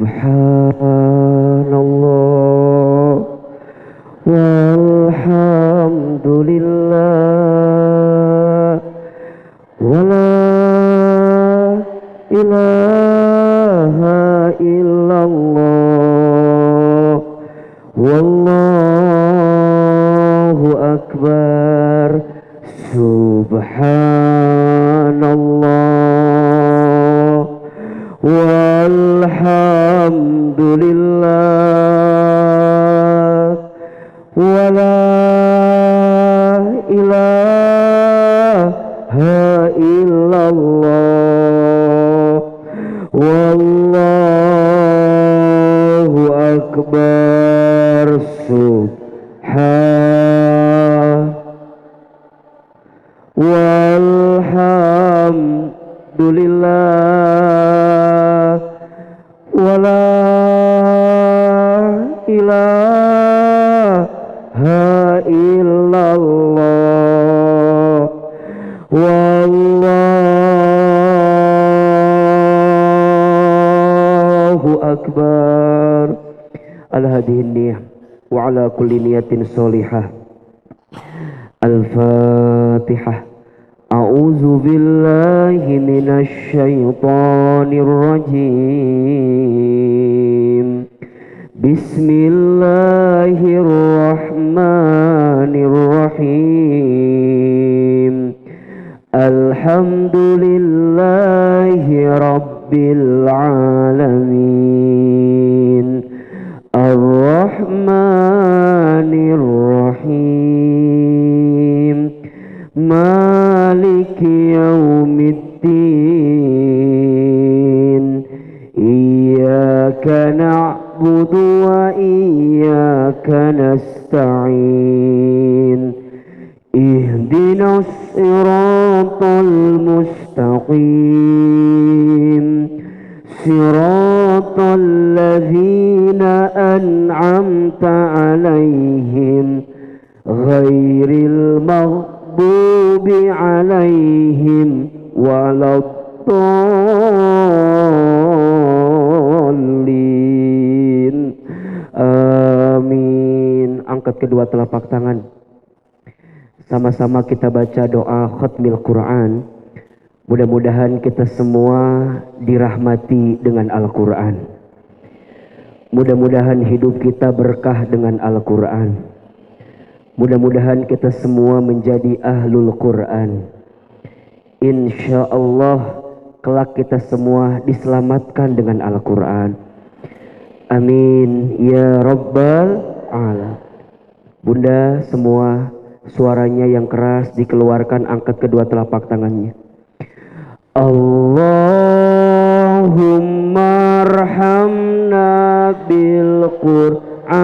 Subhanallah walhamdulillah wala ilaha illallah wallahu akbar. Subhanallah walhamdulillah wala ilaha illallah wallahu akbar. Walhamdulillah wala ilaha illallah wallahu akbar. Al-hadihin niyah wa ala kulli niyatin solihah. Al-Fatihah. A'udzu billahi minasy syaithanir rajim. Bismillahirrahmanirrahim. Alhamdulillahi rabbil alamin. Ar-Rahmanir Rahim. Maliki yaumiddin. Iyyaka na'budu wa iyyaka nasta'in. Ihdinas siratal mustaqim. Siratal ladzina an'amta 'alaihim ghairil maghdubi 'alaihim waladdallin. Amin. Angkat kedua telapak tangan. Sama-sama kita baca doa khatmil Quran. Mudah-mudahan kita semua dirahmati dengan Al-Quran. Mudah-mudahan hidup kita berkah dengan Al-Quran. Mudah-mudahan kita semua menjadi ahlul Quran. Insya Allah kelak kita semua diselamatkan dengan Al-Quran. Amin ya Rabbal Alamin. Bunda semua suaranya yang keras dikeluarkan, angkat kedua telapak tangannya. Allahumma arhamna bil Qur'an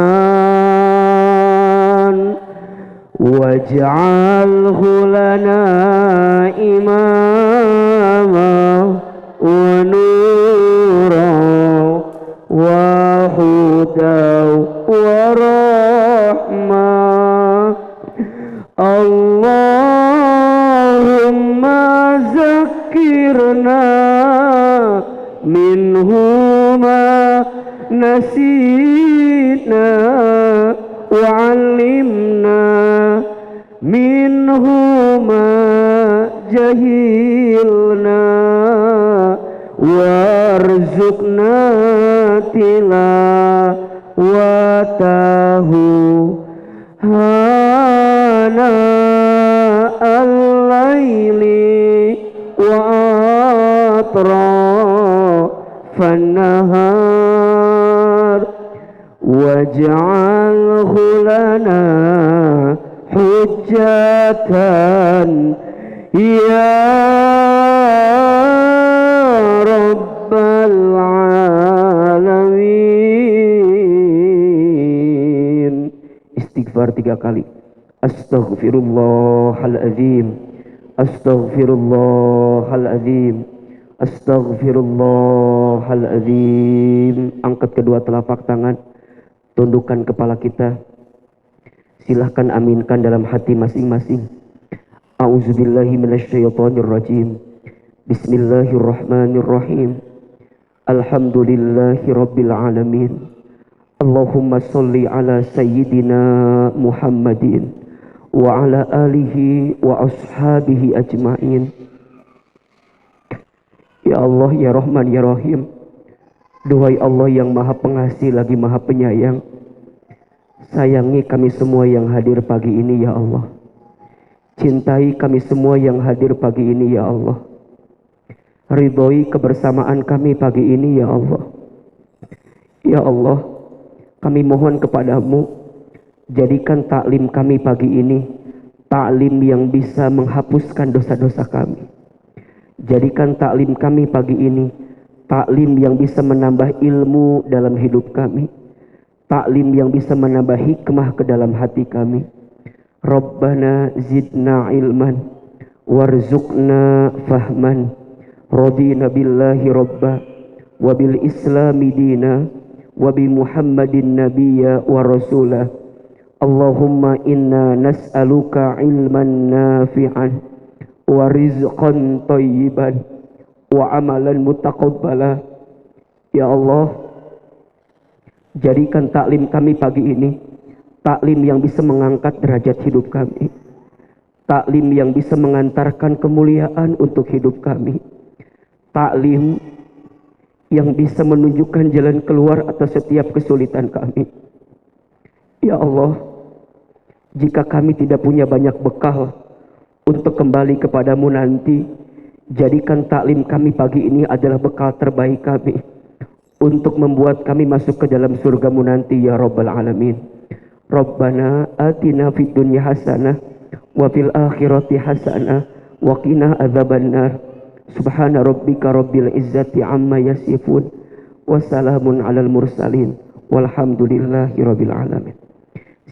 waj'alhu lana imama wa nura wa huda wa rahmah. Allahumma zakirna minhu ma nasina wa 'allimna minhu ma jahilna warzuqna tilawatahu hana al-laili wa atrafan nahar waj'alhu lana hujjatan ya Rabbal Alamin. Istighfar 3 kali. Astaghfirullahaladzim. Astaghfirullahaladzim. Astaghfirullahaladzim. Angkat kedua telapak tangan, tundukkan kepala kita. Silahkan aminkan dalam hati masing-masing. A'udzubillahi minasyaitonirrajim. Bismillahirrahmanirrahim. Alhamdulillahi Rabbil Alamin. Allahumma salli ala Sayyidina Muhammadin wa ala alihi wa ashabihi ajma'in. Ya Allah, ya Rahman, ya Rahim. Duhai Allah yang maha pengasih lagi maha penyayang, sayangi kami semua yang hadir pagi ini ya Allah. Cintai kami semua yang hadir pagi ini ya Allah. Ridhoi kebersamaan kami pagi ini ya Allah. Ya Allah, kami mohon kepadamu, jadikan taklim kami pagi ini taklim yang bisa menghapuskan dosa-dosa kami. Jadikan taklim kami pagi ini taklim yang bisa menambah ilmu dalam hidup kami, taklim yang bisa menambah hikmah ke dalam hati kami. Rabbana zidna ilman warzuqna fahman. Radina billahi rabba wa bil islami dina wa bi muhammadin nabiyya wa rasulah. Allahumma inna nas'aluka ilman nafi'an wa rizqan tayyiban wa amalan mutaqabbala. Ya Allah, jadikan taklim kami pagi ini taklim yang bisa mengangkat derajat hidup kami, taklim yang bisa mengantarkan kemuliaan untuk hidup kami, taklim yang bisa menunjukkan jalan keluar atas setiap kesulitan kami. Ya Allah, jika kami tidak punya banyak bekal untuk kembali kepadamu nanti, jadikan taklim kami pagi ini adalah bekal terbaik kami untuk membuat kami masuk ke dalam surgamu nanti ya Rabbal Alamin. Rabbana atina fid dunya hasanah wa fil akhirati hasanah wa qina adzabannar. Subhana rabbika rabbil izzati amma yasifun wa salamun alal mursalin walhamdulillahi rabbil alamin.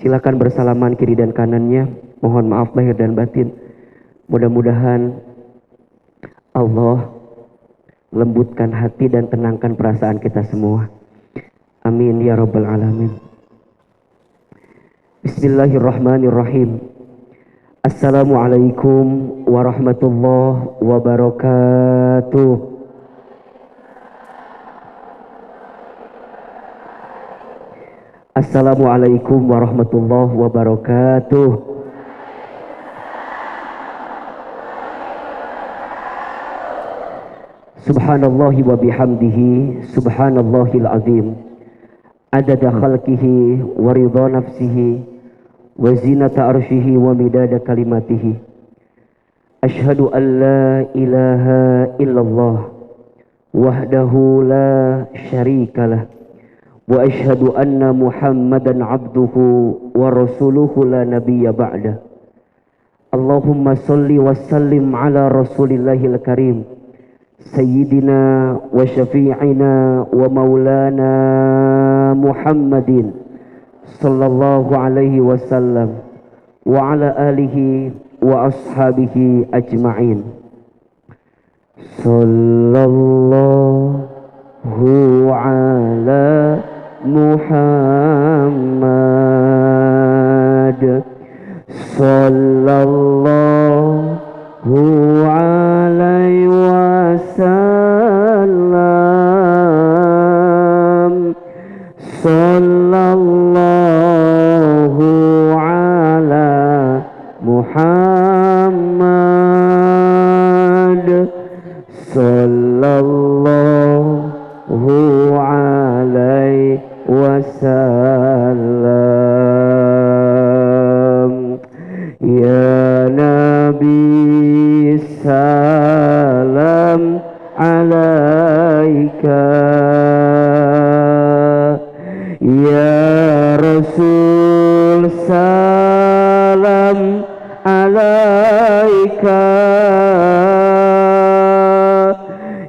Silakan bersalaman kiri dan kanannya. Mohon maaf lahir dan batin. Mudah-mudahan Allah lembutkan hati dan tenangkan perasaan kita semua. Amin ya rabbal alamin. Bismillahirrahmanirrahim. Assalamualaikum warahmatullahi wabarakatuh. Assalamualaikum warahmatullahi wabarakatuh. Subhanallahi wa bihamdihi, subhanallahil azim. Adada khalqihi wa ridha nafsihi wa zinata arshihi wa midada kalimatihi. Ashhadu an la ilaha illallah wahdahu la syarika lah wa ashhadu anna muhammadan abduhu wa rasuluhu la nabiyya ba'dah. Allahumma salli wa sallim ala rasulillahil karim sayyidina wa syafi'ina wa maulana Muhammadin sallallahu alaihi wasallam wa ala alihi wa ashabihi ajma'in. Sallallahu ala Muhammad sallallahu alaihi wasallam. Sallallahu ala Muhammad sallallahu alaihi wasallam. Ya Nabi salam alaika, ya Rasul salam alaika,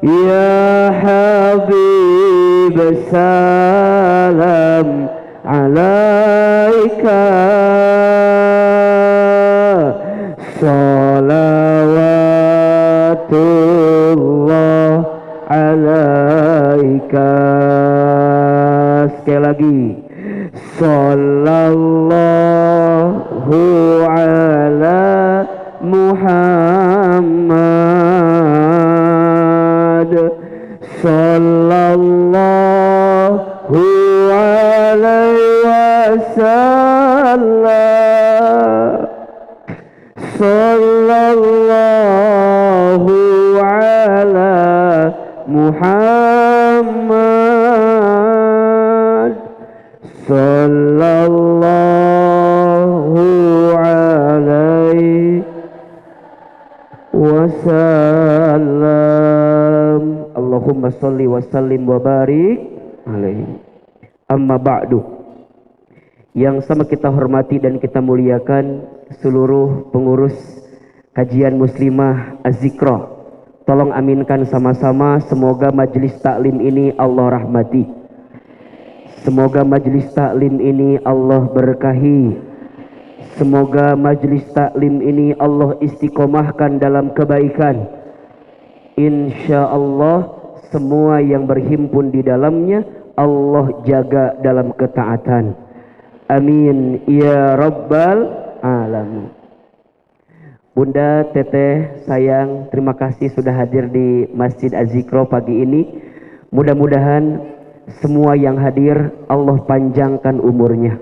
ya Habib salam alaika. Salawatullah alaika. Sekali lagi. Sallallahu ala Muhammad sallallahu sallallahu ala Muhammad sallallahu alaihi wasallam. Allahumma sholli wa sallim wa barik alaihi. Amma ba'du. Yang sama kita hormati dan kita muliakan seluruh pengurus kajian muslimah Az-Zikra. Tolong aminkan sama-sama, semoga majelis taklim ini Allah rahmati. Semoga majelis taklim ini Allah berkahi. Semoga majelis taklim ini Allah istiqomahkan dalam kebaikan. Insyaallah semua yang berhimpun di dalamnya Allah jaga dalam ketaatan. Amin ya rabbal alamin. Bunda, teteh, sayang, terima kasih sudah hadir di Masjid Az-Zikra pagi ini. Mudah-mudahan semua yang hadir Allah panjangkan umurnya.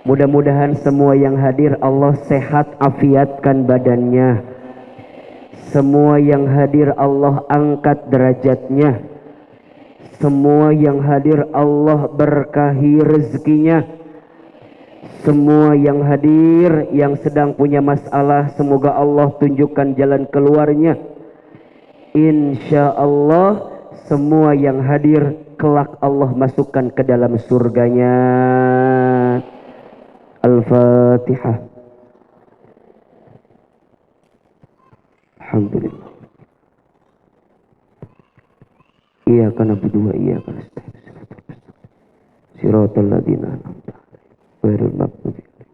Mudah-mudahan semua yang hadir Allah sehat afiatkan badannya. Semua yang hadir Allah angkat derajatnya. Semua yang hadir Allah berkahi rezekinya. Semua yang hadir yang sedang punya masalah semoga Allah tunjukkan jalan keluarnya. Insya Allah semua yang hadir kelak Allah masukkan ke dalam surganya. Al-Fatihah. Alhamdulillah. Iyyaka na'budu wa iyyaka nasta'in. Shiratal ladzina an'amta 'alaihim ghairil maghdubi 'alaihim.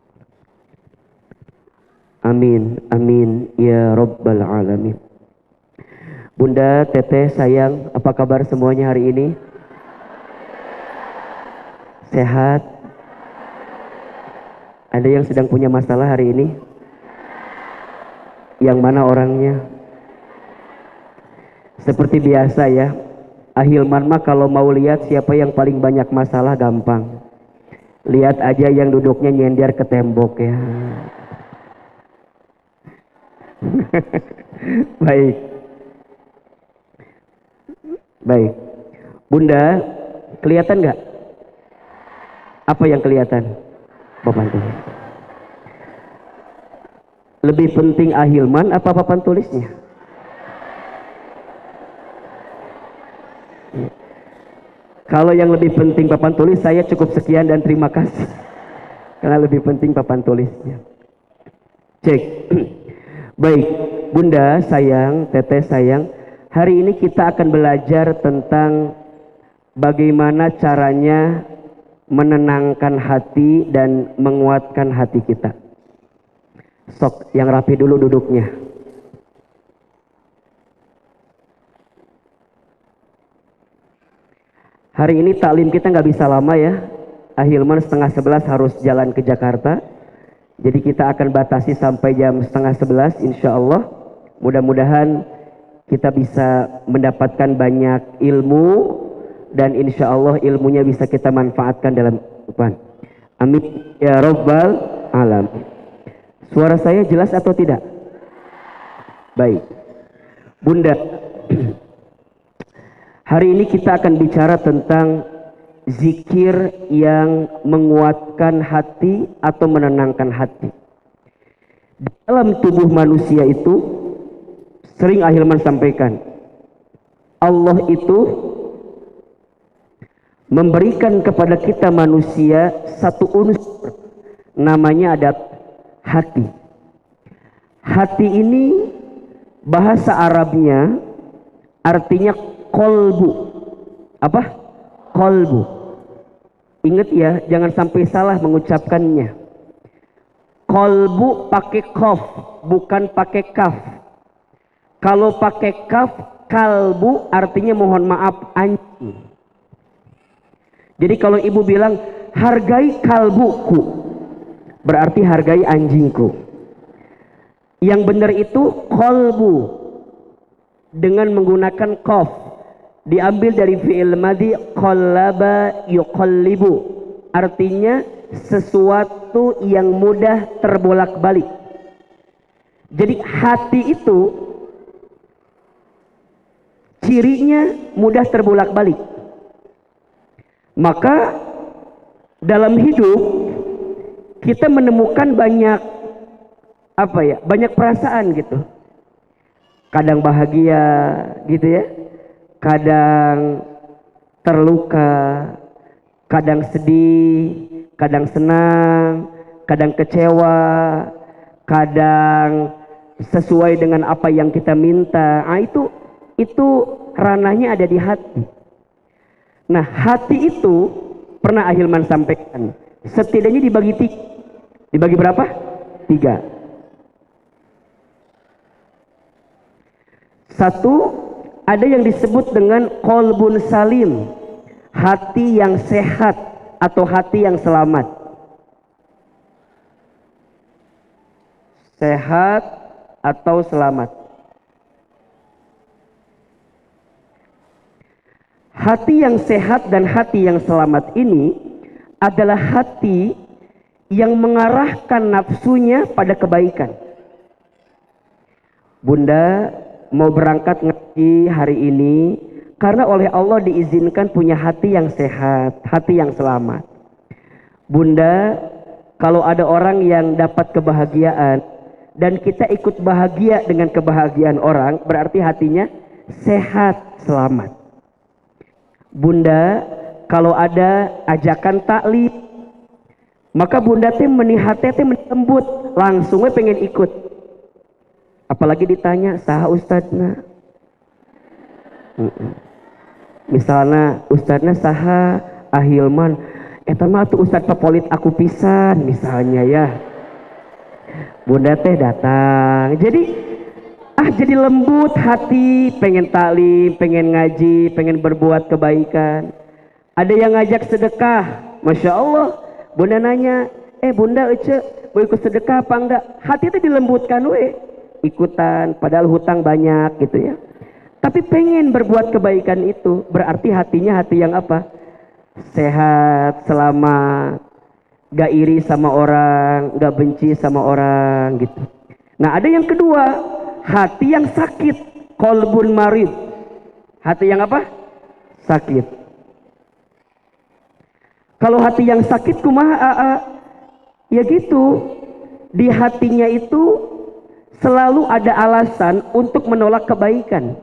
Amin amin ya rabbal alamin. Bunda, teteh, sayang, apa kabar semuanya hari ini? Sehat? Ada yang sedang punya masalah hari ini? Yang mana orangnya? Seperti biasa ya, Ahilman mah kalau mau lihat siapa yang paling banyak masalah gampang. Lihat aja yang duduknya nyender ke tembok ya. Baik. Baik. Bunda, kelihatan nggak? Apa yang kelihatan? Papan tulis. Lebih penting Ahilman apa papan tulisnya? Kalau yang lebih penting papan tulis, saya cukup sekian dan terima kasih. Karena lebih penting papan tulisnya. Cek. Baik, Bunda sayang, teteh sayang, hari ini kita akan belajar tentang bagaimana caranya menenangkan hati dan menguatkan hati kita. Sok, yang rapi dulu duduknya. Hari ini taklim kita nggak bisa lama ya. Ahilman 10:30 harus jalan ke Jakarta. Jadi kita akan batasi sampai jam 10:30 insya Allah. Mudah-mudahan kita bisa mendapatkan banyak ilmu. Dan insya Allah ilmunya bisa kita manfaatkan dalam kehidupan. Amin ya rabbal alamin. Suara saya jelas atau tidak? Baik. Bunda, hari ini kita akan bicara tentang zikir yang menguatkan hati atau menenangkan hati. Dalam tubuh manusia itu, sering Ahilman sampaikan, Allah itu memberikan kepada kita manusia satu unsur, namanya ada hati. Hati ini bahasa Arabnya artinya kolbu. Apa? Kolbu. Ingat ya, jangan sampai salah mengucapkannya. Kolbu pakai kof, bukan pakai kaf. Kalau pakai kaf, kalbu artinya mohon maaf anjing. Jadi kalau ibu bilang hargai kalbuku, berarti hargai anjingku. Yang benar itu kolbu dengan menggunakan kof. Diambil dari fi'il madhi qallaba yuqallibu, artinya sesuatu yang mudah terbolak-balik. Jadi hati itu cirinya mudah terbolak-balik. Maka dalam hidup kita menemukan banyak banyak perasaan gitu. Kadang bahagia gitu ya, kadang terluka, kadang sedih, kadang senang, kadang kecewa, kadang sesuai dengan apa yang kita minta. Itu ranahnya ada di hati. Nah, hati itu pernah Ahilman sampaikan, setidaknya dibagi tiga. Dibagi berapa? 3. Satu, ada yang disebut dengan qalbun salim, hati yang sehat atau hati yang selamat. Sehat atau selamat. Hati yang sehat dan hati yang selamat ini adalah hati yang mengarahkan nafsunya pada kebaikan. Bunda mau berangkat ngaji hari ini karena oleh Allah diizinkan punya hati yang sehat, hati yang selamat. Bunda, kalau ada orang yang dapat kebahagiaan dan kita ikut bahagia dengan kebahagiaan orang, berarti hatinya sehat, selamat. Bunda, kalau ada ajakan taklim, maka bunda teh menihate teh menembut, langsung we pengen ikut. Apalagi ditanya saha ustadna. Misalnya ustadna saha Ahilman, eta mah tuh ustad pepolit aku pisan misalnya ya. Bunda teh datang. Jadi lembut hati, pengen taklim, pengen ngaji, pengen berbuat kebaikan. Ada yang ngajak sedekah, Masya Allah. Bunda nanya, bunda ece mau ikut sedekah apa enggak? Hati itu dilembutkan we. Ikutan, padahal hutang banyak gitu ya. Tapi pengen berbuat kebaikan itu, berarti hatinya hati yang apa? Sehat, selamat, gak iri sama orang, gak benci sama orang gitu. Nah ada yang kedua, hati yang sakit, qalbun marid. Hati yang apa? Sakit. Kalau hati yang sakit kumaha? Ya gitu, di hatinya itu selalu ada alasan untuk menolak kebaikan.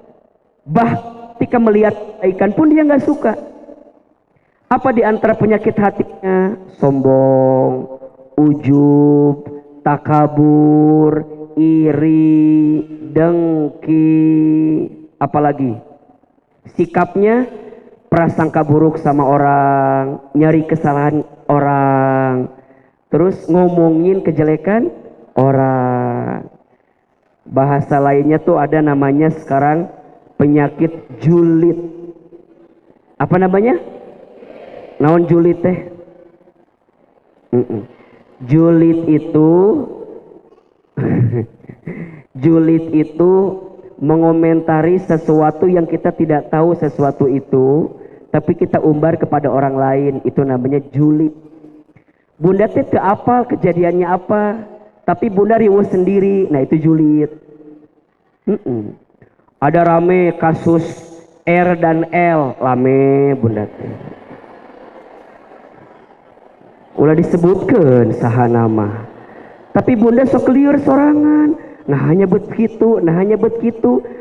Ketika melihat kebaikan pun dia nggak suka. Apa di antara penyakit hatinya? Sombong, ujub, takabur, iri, dengki, apalagi sikapnya prasangka buruk sama orang, nyari kesalahan orang, terus ngomongin kejelekan orang. Bahasa lainnya tuh ada namanya sekarang penyakit julid. Apa namanya? Naon julid teh? Julid itu julid itu mengomentari sesuatu yang kita tidak tahu sesuatu itu, tapi kita umbar kepada orang lain, itu namanya julid. Bunda teh teu apal kejadiannya apa, tapi bunda riweuh sendiri, nah itu julid. Ada rame kasus R dan L, rame bunda teh. Ulah disebutkan saha nama. Tapi bunda sok lieur sorangan. Nah hanya begitu,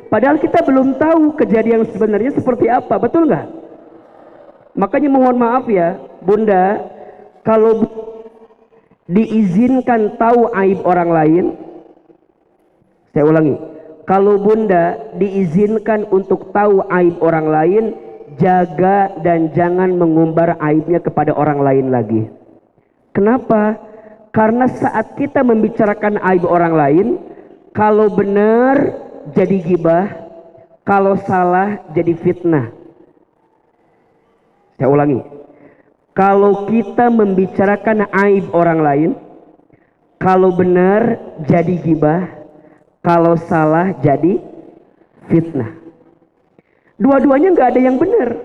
Padahal kita belum tahu kejadian sebenarnya seperti apa, betul nggak? Makanya mohon maaf ya, bunda, kalau diizinkan tahu aib orang lain, saya ulangi, kalau bunda diizinkan untuk tahu aib orang lain, jaga dan jangan mengumbar aibnya kepada orang lain lagi. Kenapa? Karena saat kita membicarakan aib orang lain, kalau benar jadi gibah, kalau salah jadi fitnah. Saya ulangi, kalau kita membicarakan aib orang lain, kalau benar jadi gibah, kalau salah jadi fitnah. Dua-duanya nggak ada yang benar.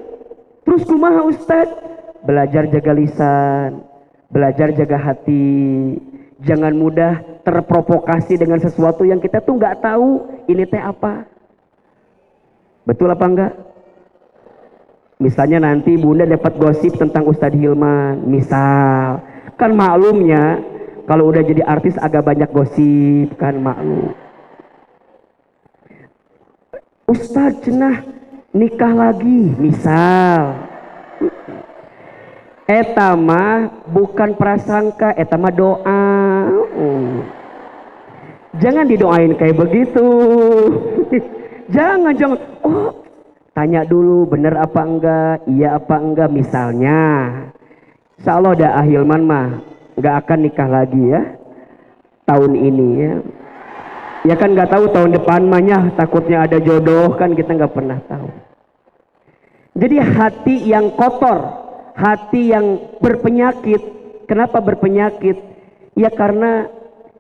Terus kumaha Ustadz? Belajar jaga lisan, Belajar jaga hati. Jangan mudah terprovokasi dengan sesuatu yang kita tuh nggak tahu ini teh apa. Betul apa enggak? Misalnya nanti bunda dapat gosip tentang Ustadz Hilman, misal, kan maklumnya kalau udah jadi artis agak banyak gosip, kan maklum. Ustadz cenah nikah lagi, misal. Eta mah bukan prasangka, eta mah doa. Jangan didoain kayak begitu. jangan. Oh, tanya dulu bener apa enggak, iya apa enggak. Misalnya, insya Allah ada Ahilman mah nggak akan nikah lagi ya tahun ini ya. Ya kan nggak tahu tahun depan mahnya, takutnya ada jodoh kan, kita nggak pernah tahu. Jadi hati yang kotor, hati yang berpenyakit. Kenapa berpenyakit? Ya karena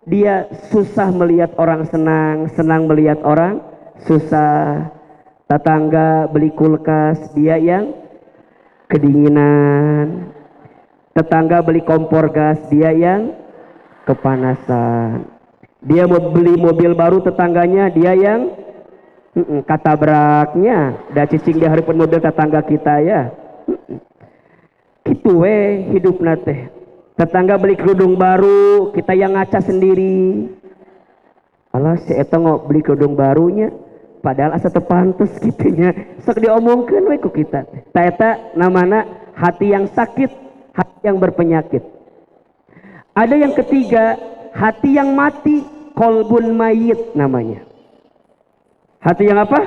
dia susah melihat orang senang, senang melihat orang susah. Tetangga beli kulkas, dia yang kedinginan. Tetangga beli kompor gas, dia yang kepanasan. Dia mau beli mobil baru, tetangganya dia yang katabraknya. Da cicing di hareupeun mobil tetangga kita ya. Gitu hidup nate. Tetangga beli kerudung baru, kita yang ngaca sendiri. Alah si eta beli kerudung barunya, padahal asa tepantes gitunya. Sok diomongkeun we ku kita. Ta eta namana hati yang sakit, hati yang berpenyakit. Ada yang ketiga, hati yang mati, kolbun mayit namanya. Hati yang apa?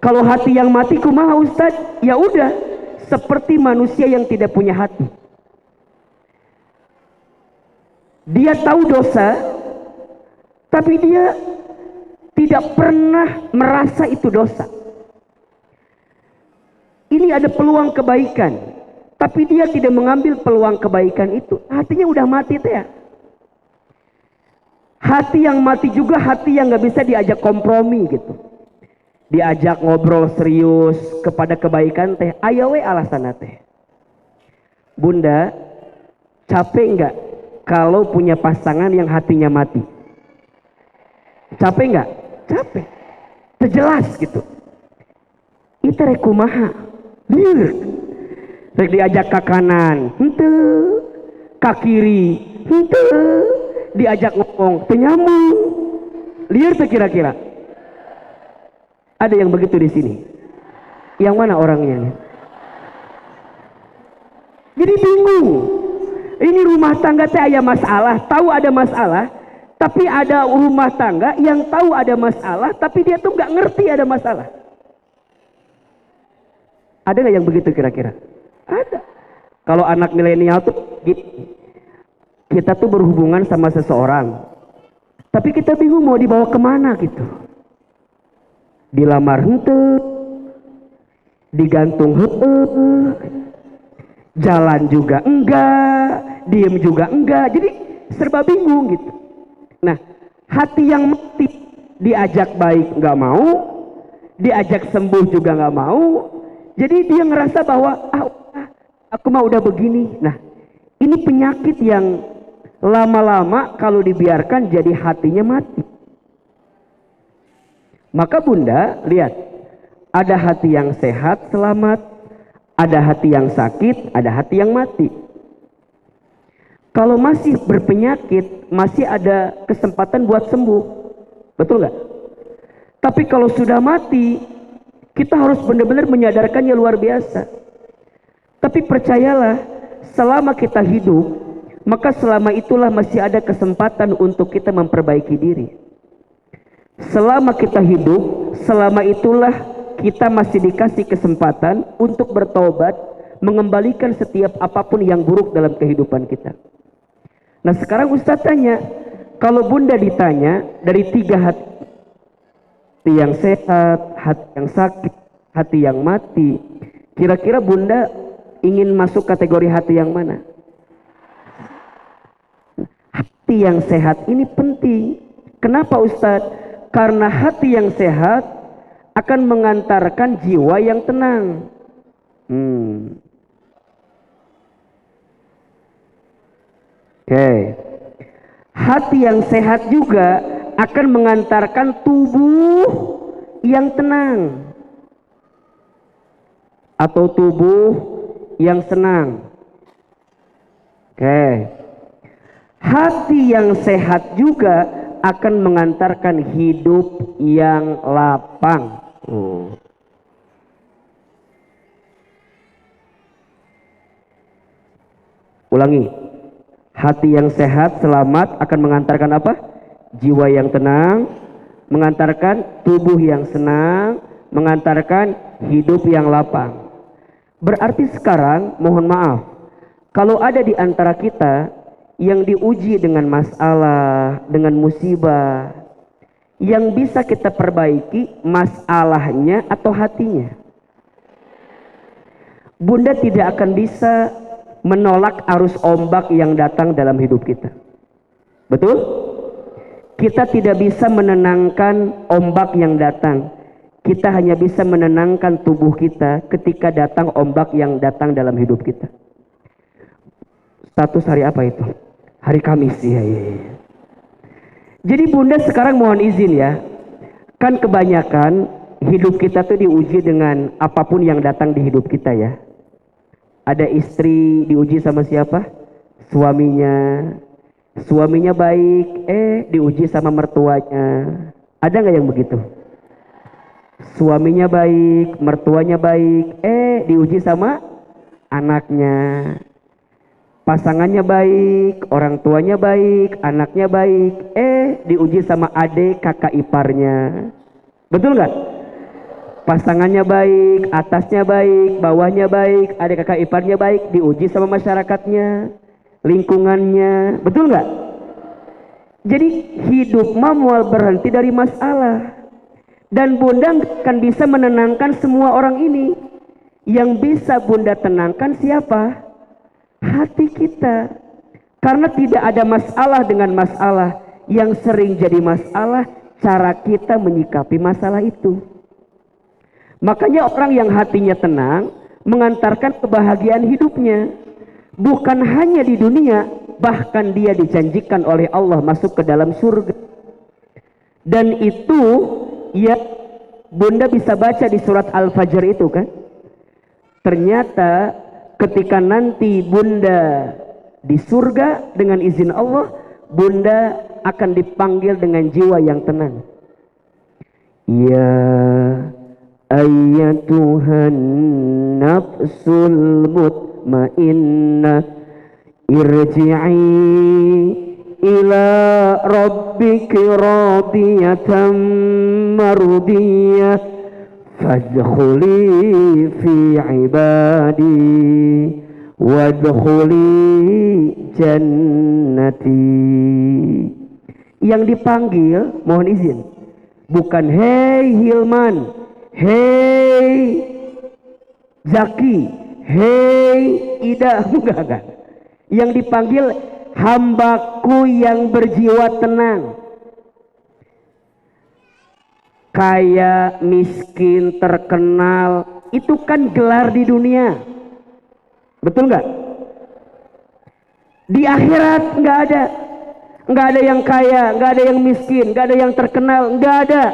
Kalau hati yang mati kumaha Ustaz? Ya udah, seperti manusia yang tidak punya hati. Dia tahu dosa, tapi dia tidak pernah merasa itu dosa. Ini ada peluang kebaikan, tapi dia tidak mengambil peluang kebaikan itu. Hatinya udah mati teh ya. Hati yang mati juga hati yang nggak bisa diajak kompromi gitu. Diajak ngobrol serius kepada kebaikan teh, ayo we alasan teh. Bunda, capek nggak kalau punya pasangan yang hatinya mati? Capek nggak? Capek. Terjelas gitu. Itu rek kumaha? Rek diajak ke kanan, henteu. Ke kiri, henteu. Diajak ngomong, teu nyambung. Liar teh kira-kira. Ada yang begitu di sini. Yang mana orangnya? Jadi bingung. Ini rumah tangga teh ada masalah, tahu ada masalah, tapi ada rumah tangga yang tahu ada masalah, tapi dia tuh nggak ngerti ada masalah. Ada nggak yang begitu kira-kira? Ada. Kalau anak milenial tuh kita tuh berhubungan sama seseorang, tapi kita bingung mau dibawa kemana gitu. Dilamar henteu, digantung henteu, jalan juga enggak, diem juga enggak, jadi serba bingung gitu. Nah, hati yang mati diajak baik nggak mau, diajak sembuh juga nggak mau, jadi dia ngerasa bahwa aku mah udah begini. Nah, ini penyakit yang lama-lama kalau dibiarkan jadi hatinya mati. Maka bunda lihat, ada hati yang sehat selamat, ada hati yang sakit, ada hati yang mati. Kalau masih berpenyakit, masih ada kesempatan buat sembuh, betul nggak? Tapi kalau sudah mati, kita harus benar-benar menyadarkannya luar biasa. Tapi percayalah, selama kita hidup, maka selama itulah masih ada kesempatan untuk kita memperbaiki diri. Selama kita hidup, selama itulah kita masih dikasih kesempatan untuk bertobat, mengembalikan setiap apapun yang buruk dalam kehidupan kita. Nah sekarang Ustaz tanya, kalau bunda ditanya dari 3 hati yang sehat, hati yang sakit, hati yang mati, kira-kira bunda ingin masuk kategori hati yang mana? Hati yang sehat ini penting. Kenapa Ustaz? Karena hati yang sehat akan mengantarkan jiwa yang tenang. Oke. Hati yang sehat juga akan mengantarkan tubuh yang tenang atau tubuh yang senang. Oke. Hati yang sehat juga akan mengantarkan hidup yang lapang. Ulangi. Hati yang sehat, selamat akan mengantarkan apa? Jiwa yang tenang, mengantarkan tubuh yang senang, mengantarkan hidup yang lapang. Berarti sekarang, mohon maaf, kalau ada di antara kita yang diuji dengan masalah, dengan musibah, yang bisa kita perbaiki masalahnya atau hatinya. Bunda tidak akan bisa menolak arus ombak yang datang dalam hidup kita. Betul? Kita tidak bisa menenangkan ombak yang datang. Kita hanya bisa menenangkan tubuh kita ketika datang ombak yang datang dalam hidup kita. Status hari apa itu? Hari Kamis. Ya. Jadi Bunda sekarang mohon izin ya. Kan kebanyakan hidup kita tuh diuji dengan apapun yang datang di hidup kita ya. Ada istri diuji sama siapa? Suaminya. Suaminya baik, diuji sama mertuanya. Ada nggak yang begitu? Suaminya baik, mertuanya baik, diuji sama anaknya. Pasangannya baik, orang tuanya baik, anaknya baik, diuji sama adik kakak iparnya. Betul nggak? Pasangannya baik, atasnya baik, bawahnya baik, adik kakak iparnya baik, diuji sama masyarakatnya, lingkungannya. Betul nggak? Jadi hidup mual berhenti dari masalah. Dan Bunda akan bisa menenangkan semua orang ini. Yang bisa Bunda tenangkan siapa? Hati kita. Karena tidak ada masalah dengan masalah. Yang sering jadi masalah, cara kita menyikapi masalah itu. Makanya orang yang hatinya tenang mengantarkan kebahagiaan hidupnya. Bukan hanya di dunia, bahkan dia dijanjikan oleh Allah masuk ke dalam surga. Dan itu ya Bunda bisa baca di surat Al-Fajr itu kan. Ternyata ketika nanti Bunda di surga dengan izin Allah, Bunda akan dipanggil dengan jiwa yang tenang. Ya ayyatuhan nafsul mutmainnah irji'i ila rabbiki radiyatan mardiyah fadkhuli fi ibadi wadkhuli jannati. Yang dipanggil, mohon izin, bukan hei Hilman, hei Zaki, hei Ida, enggak. Yang dipanggil hambaku yang berjiwa tenang. Kaya, miskin, terkenal, itu kan gelar di dunia. Betul nggak? Di akhirat nggak ada. Nggak ada yang kaya, nggak ada yang miskin, nggak ada yang terkenal, nggak ada.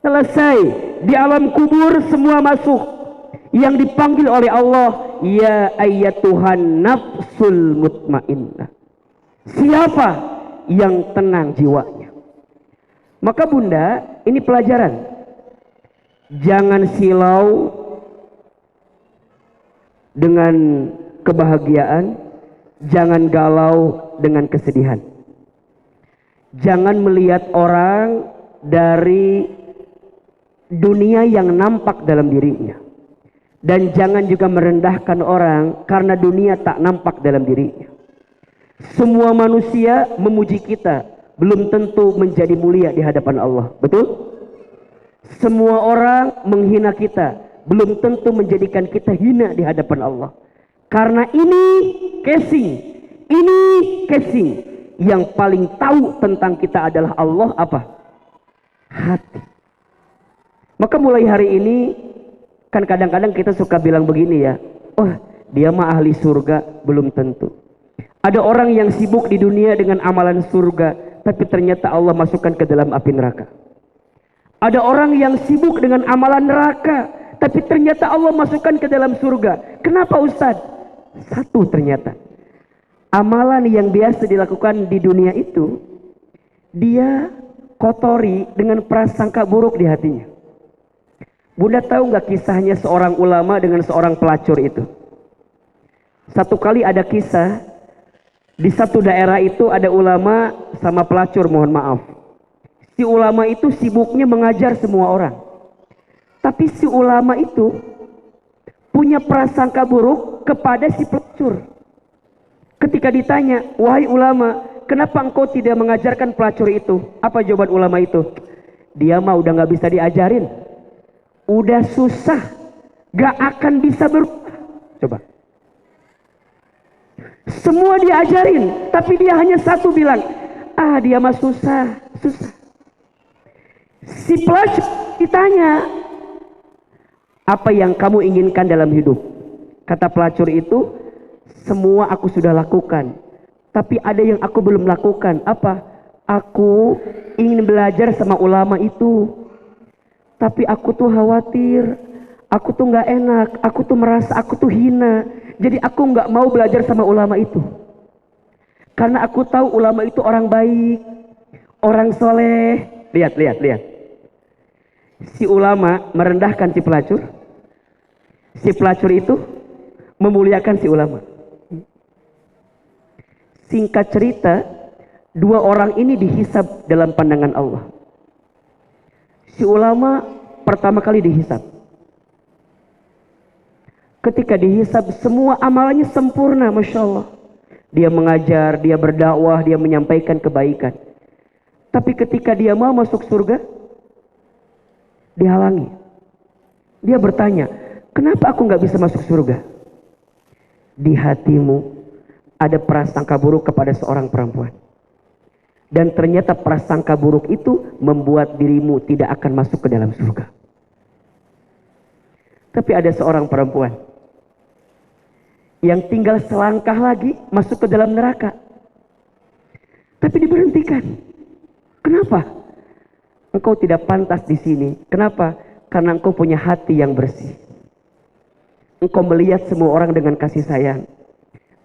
Selesai. Di alam kubur semua masuk. Yang dipanggil oleh Allah, ya ayyatuhan nafsul mutmainnah. Siapa yang tenang jiwanya? Maka Bunda, ini pelajaran. Jangan silau dengan kebahagiaan, jangan galau dengan kesedihan. Jangan melihat orang dari dunia yang nampak dalam dirinya. Dan jangan juga merendahkan orang karena dunia tak nampak dalam dirinya. Semua manusia memuji kita, belum tentu menjadi mulia di hadapan Allah. Betul? Semua orang menghina kita, belum tentu menjadikan kita hina di hadapan Allah. Karena ini casing. Yang paling tahu tentang kita adalah Allah apa? Hati. Maka mulai hari ini, kan kadang-kadang kita suka bilang begini ya, oh dia mah ahli surga, belum tentu. Ada orang yang sibuk di dunia dengan amalan surga, tapi ternyata Allah masukkan ke dalam api neraka. Ada orang yang sibuk dengan amalan neraka, tapi ternyata Allah masukkan ke dalam surga. Kenapa Ustaz? Satu, ternyata amalan yang biasa dilakukan di dunia itu, dia kotori dengan prasangka buruk di hatinya. Bunda tahu nggak kisahnya seorang ulama dengan seorang pelacur itu? Satu kali ada kisah, di satu daerah itu ada ulama sama pelacur, mohon maaf. Si ulama itu sibuknya mengajar semua orang. Tapi si ulama itu punya prasangka buruk kepada si pelacur. Ketika ditanya, wahai ulama, kenapa engkau tidak mengajarkan pelacur itu? Apa jawaban ulama itu? Dia mah udah gak bisa diajarin. Udah susah. Gak akan bisa berubah. Coba. Semua diajarin. Tapi dia hanya satu bilang, dia mah susah. Susah. Si pelacur ditanya, apa yang kamu inginkan dalam hidup? Kata pelacur itu, semua aku sudah lakukan, tapi ada yang aku belum lakukan. Apa? Aku ingin belajar sama ulama itu, tapi aku tuh khawatir, aku tuh gak enak, aku tuh merasa aku tuh hina. Jadi aku gak mau belajar sama ulama itu, karena aku tahu ulama itu orang baik, orang soleh. Lihat. Si ulama merendahkan si pelacur, si pelacur itu memuliakan si ulama. Singkat cerita, dua orang ini dihisab dalam pandangan Allah. Si ulama pertama kali dihisab. Ketika dihisab, semua amalannya sempurna, Masya Allah. Dia mengajar, dia berdakwah, dia menyampaikan kebaikan. Tapi ketika dia mau masuk surga, dihalangi. Dia bertanya, kenapa aku gak bisa masuk surga? Di hatimu ada prasangka buruk kepada seorang perempuan. Dan ternyata prasangka buruk itu membuat dirimu tidak akan masuk ke dalam surga. Tapi ada seorang perempuan yang tinggal selangkah lagi masuk ke dalam neraka. Tapi diberhentikan. Kenapa? Engkau tidak pantas di sini. Kenapa? Karena engkau punya hati yang bersih. Engkau melihat semua orang dengan kasih sayang.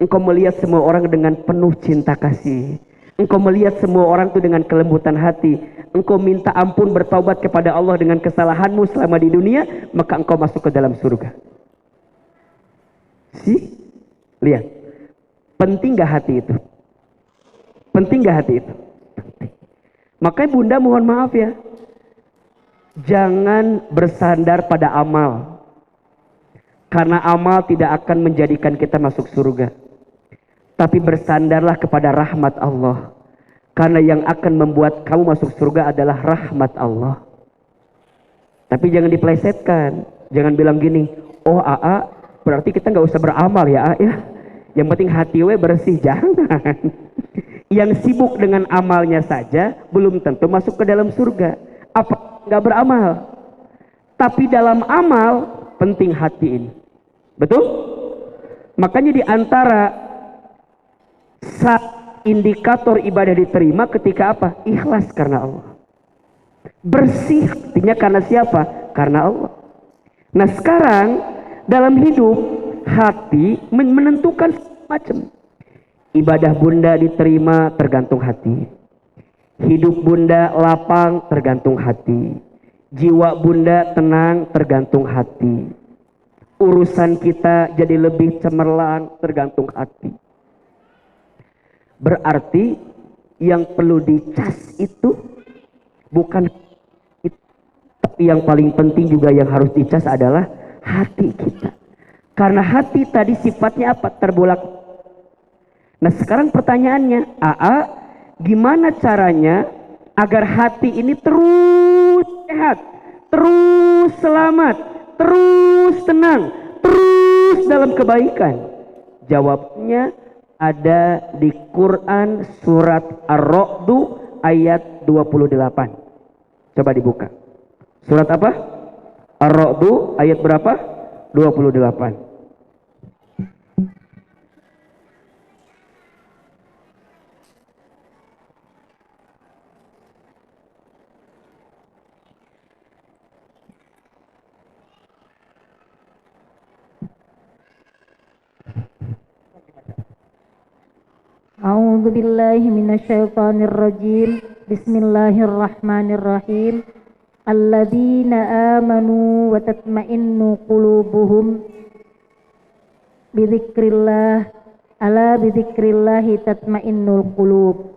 Engkau melihat semua orang dengan penuh cinta kasih. Engkau melihat semua orang itu dengan kelembutan hati. Engkau minta ampun, bertaubat kepada Allah dengan kesalahanmu selama di dunia, maka engkau masuk ke dalam surga. Lihat. Penting gak hati itu? Penting gak hati itu? Makanya Bunda mohon maaf ya, jangan bersandar pada amal, karena amal tidak akan menjadikan kita masuk surga. Tapi bersandarlah kepada rahmat Allah, karena yang akan membuat kamu masuk surga adalah rahmat Allah. Tapi jangan dipelesetkan, jangan bilang gini, oh berarti kita nggak usah beramal ya ya, yang penting hati we bersih. Jangan. Yang sibuk dengan amalnya saja belum tentu masuk ke dalam surga. Apa nggak beramal? Tapi dalam amal penting hati ini. Betul? Makanya di antara indikator ibadah diterima ketika apa? Ikhlas karena Allah. Bersih hatinya karena siapa? Karena Allah. Nah sekarang dalam hidup hati menentukan macam. Ibadah Bunda diterima tergantung hati. Hidup Bunda lapang tergantung hati. Jiwa Bunda tenang tergantung hati. Urusan kita jadi lebih cemerlang tergantung hati. Berarti yang perlu dicas itu bukan itu, tapi yang paling penting juga yang harus dicas adalah hati kita. Karena hati tadi sifatnya apa? Terbolak. Nah sekarang pertanyaannya, gimana caranya agar hati ini terus sehat, terus selamat, terus tenang, terus dalam kebaikan? Jawabnya ada di Quran surat Ar-Ra'd ayat 28. Coba dibuka. Surat apa? Ar-Ra'd ayat berapa? 28. A'udzu billahi minasyaitonir rajim. Bismillahirrahmanirrahim. Alladzina amanu wa tatma'innu qulubuhum bidzikrillah. Ala bidzikrillahi tatma'innul qulub.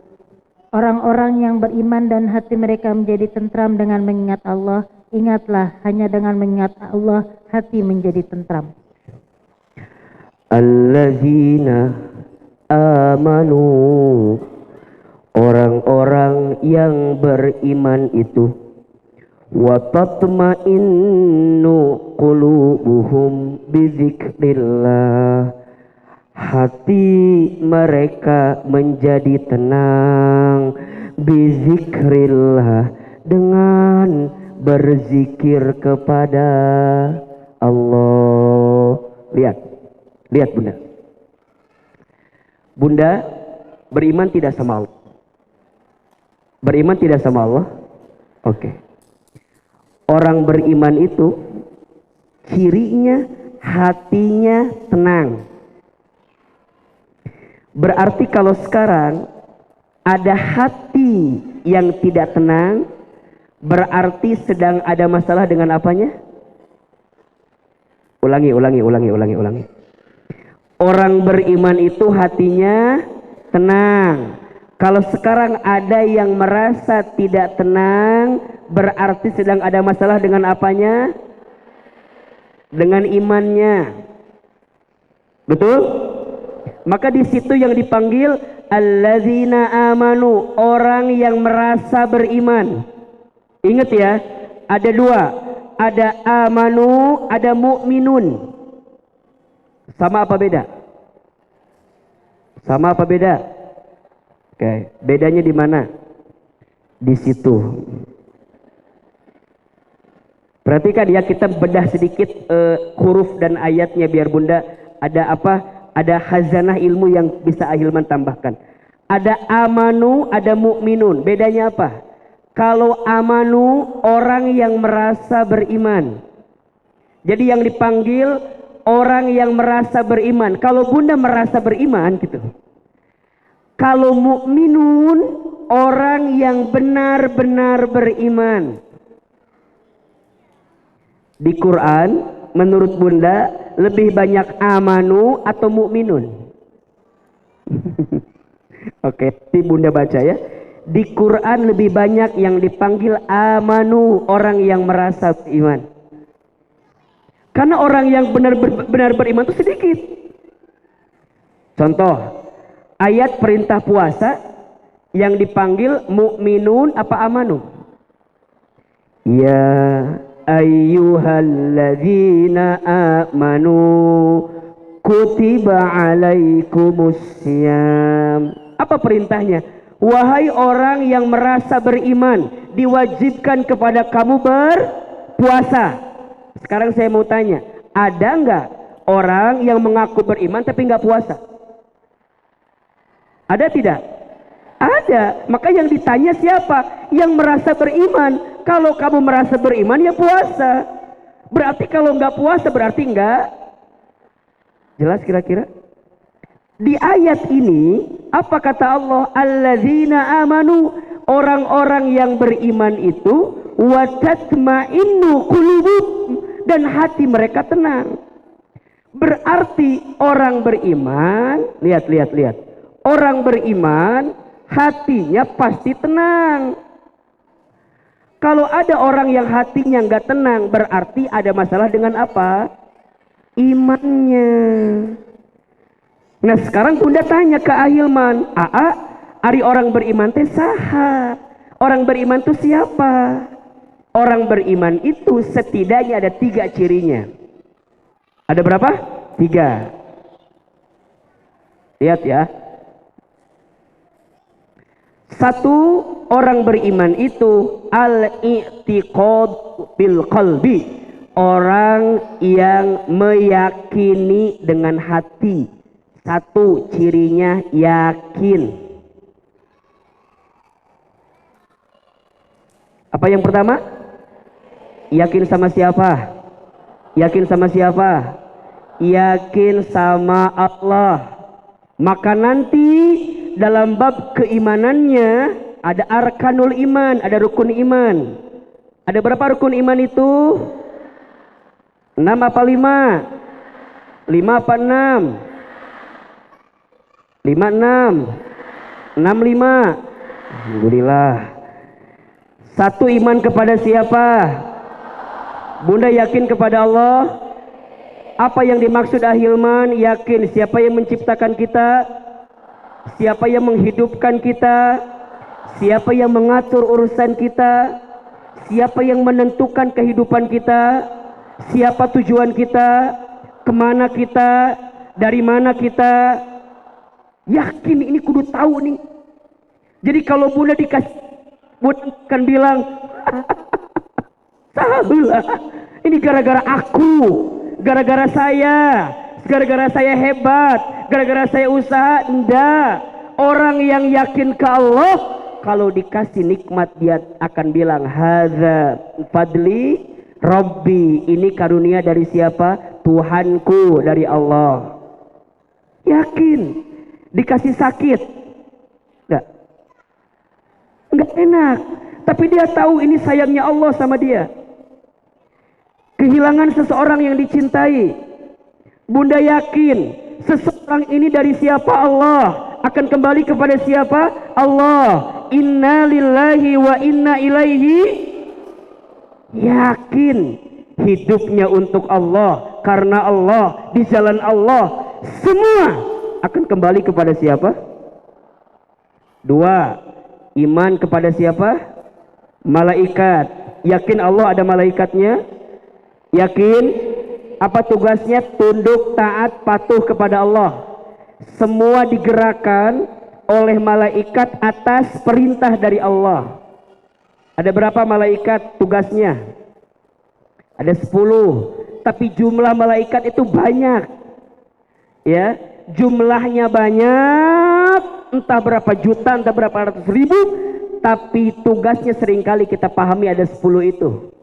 Orang-orang yang beriman dan hati mereka menjadi tentram dengan mengingat Allah. Ingatlah, hanya dengan mengingat Allah hati menjadi tentram. Alladzina amanu, orang-orang yang beriman itu, wa tatma'innu qulubuhum bidzikrillah, hati mereka menjadi tenang bizikrillah, dengan berzikir kepada Allah. Lihat bunda. Bunda beriman tidak sama Allah. Beriman tidak sama Allah. Oke. Orang beriman itu cirinya hatinya tenang. Berarti kalau sekarang ada hati yang tidak tenang, berarti sedang ada masalah dengan apanya? Ulangi. Orang beriman itu hatinya tenang. Kalau sekarang ada yang merasa tidak tenang, berarti sedang ada masalah dengan apanya? Dengan imannya. Betul? Maka di situ yang dipanggil alladzina amanu, orang yang merasa beriman. Ingat ya, ada dua. Ada amanu, ada mu'minun. Sama apa beda? Sama apa beda? Oke, bedanya di mana? Di situ. Perhatikan ya, kita bedah sedikit huruf dan ayatnya biar bunda ada apa? Ada khazanah ilmu yang bisa Ahilman tambahkan. Ada amanu, ada mu'minun. Bedanya apa? Kalau amanu, orang yang merasa beriman. Jadi yang dipanggil orang yang merasa beriman. Kalau bunda merasa beriman gitu. Kalau mu'minun, orang yang benar-benar beriman. Di Quran, menurut bunda, lebih banyak amanu atau mu'minun? Oke, di bunda baca ya. Di Quran lebih banyak yang dipanggil amanu, orang yang merasa beriman. Karena orang yang benar-benar beriman itu sedikit. Contoh, ayat perintah puasa yang dipanggil mu'minun apa amanu? Ya ayyuhalladzina amanu kutiba alaikumussyam. Apa perintahnya? Wahai orang yang merasa beriman, diwajibkan kepada kamu berpuasa. Sekarang saya mau tanya, ada nggak orang yang mengaku beriman tapi nggak puasa? Ada tidak? Ada. Maka yang ditanya siapa? Yang merasa beriman. Kalau kamu merasa beriman ya puasa. Berarti kalau nggak puasa berarti nggak. Jelas kira-kira? Di ayat ini apa kata Allah? Alladzina amanu, orang-orang yang beriman itu wa tatma'innu qulubuhum, dan hati mereka tenang. Berarti orang beriman, lihat. Orang beriman hatinya pasti tenang. Kalau ada orang yang hatinya nggak tenang, berarti ada masalah dengan apa? Imannya. Nah sekarang bunda tanya ke Ahilman, ari orang beriman teh saha? Orang beriman itu siapa? Orang beriman itu setidaknya ada 3 cirinya. Ada berapa? 3. Lihat ya. 1, orang beriman itu al-i'tiqad bil qalbi, orang yang meyakini dengan hati. 1 cirinya yakin. Apa yang pertama? Yakin sama siapa? Yakin sama siapa? Yakin sama Allah. Maka nanti dalam bab keimanannya ada arkanul iman, ada rukun iman. Ada berapa rukun iman itu? 6 apa 5? 5 apa 6? 5 6 6 5. Alhamdulillah. Satu, iman kepada siapa? Bunda yakin kepada Allah. Apa yang dimaksud Ahilman? Yakin siapa yang menciptakan kita, siapa yang menghidupkan kita, siapa yang mengatur urusan kita, siapa yang menentukan kehidupan kita, siapa tujuan kita, kemana kita, dari mana kita. Yakin, ini kudu tahu nih. Jadi kalau bunda dikasih, bunda akan bilang tahulah, ini gara-gara aku, gara-gara saya hebat, gara-gara saya usaha. Enggak. Orang yang yakin ke Allah, kalau dikasih nikmat dia akan bilang hadza fadli Rabbi, ini karunia dari siapa? Tuhanku, dari Allah. Yakin. Dikasih sakit enggak enak, tapi dia tahu ini sayangnya Allah sama dia. Kehilangan seseorang yang dicintai, bunda yakin seseorang ini dari siapa? Allah. Akan kembali kepada siapa? Allah. Inna lillahi wa inna ilaihi. Yakin hidupnya untuk Allah, karena Allah, di jalan Allah. Semua akan kembali kepada siapa? 2, iman kepada siapa? Malaikat. Yakin Allah ada malaikatnya? Yakin? Apa tugasnya? Tunduk, taat, patuh kepada Allah. Semua digerakkan oleh malaikat atas perintah dari Allah. Ada berapa malaikat tugasnya? Ada 10. Tapi jumlah malaikat itu banyak. Ya, jumlahnya banyak, entah berapa juta, entah berapa ratus ribu, tapi tugasnya seringkali kita pahami ada 10 itu.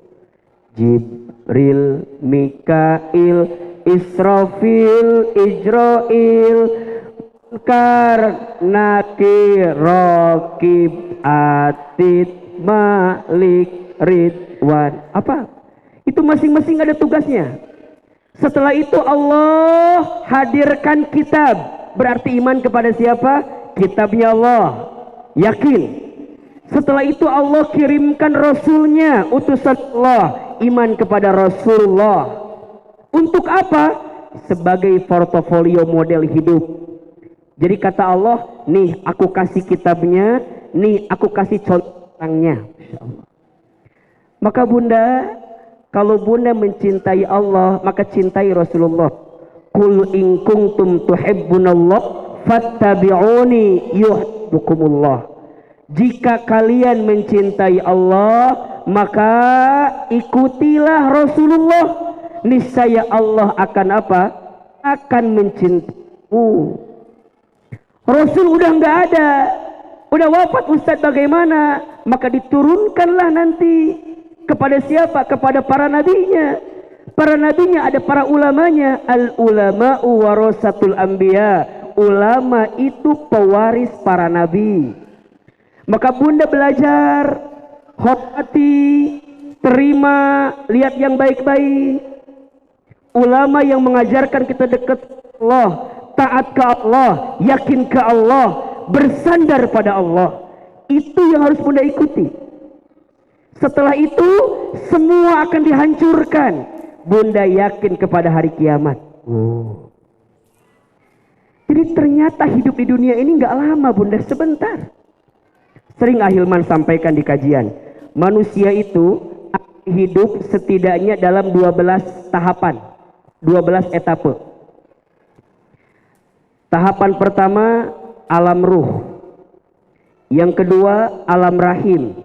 Jibril, Mikail, Israfil, Ijrail, Munkar, Nakir, Raqib, Atid, Malik, Ridwan. Apa? Itu masing-masing ada tugasnya. Setelah itu Allah hadirkan kitab. Berarti iman kepada siapa? Kitabnya Allah. Yakin. Setelah itu Allah kirimkan Rasulnya, utusan Allah. Iman kepada Rasulullah. Untuk apa? Sebagai portofolio model hidup. Jadi kata Allah, nih aku kasih kitabnya, nih aku kasih contoh orangnya. Maka bunda, kalau bunda mencintai Allah, maka cintai Rasulullah. Qul in kuntum tuhibbunallah fattabi'uni yuhibbukumullah. Jika kalian mencintai Allah, maka ikutilah Rasulullah. Niscaya Allah akan apa? Akan mencintaimu. Rasul udah nggak ada, udah wafat Ustadz, bagaimana? Maka diturunkanlah nanti kepada siapa? Kepada para nabinya. Para nabinya ada para ulamanya. Al ulama'u warasatul anbiya. Ulama itu pewaris para nabi. Maka bunda belajar, hormati, terima, lihat yang baik-baik. Ulama yang mengajarkan kita dekat Allah, taat ke Allah, yakin ke Allah, bersandar pada Allah. Itu yang harus bunda ikuti. Setelah itu semua akan dihancurkan. Bunda yakin kepada hari kiamat. Jadi ternyata hidup di dunia ini nggak lama bunda, sebentar. Sering Ahilman sampaikan di kajian, manusia itu hidup setidaknya dalam 12 tahapan, 12 etape. Tahapan pertama alam ruh, yang kedua alam rahim,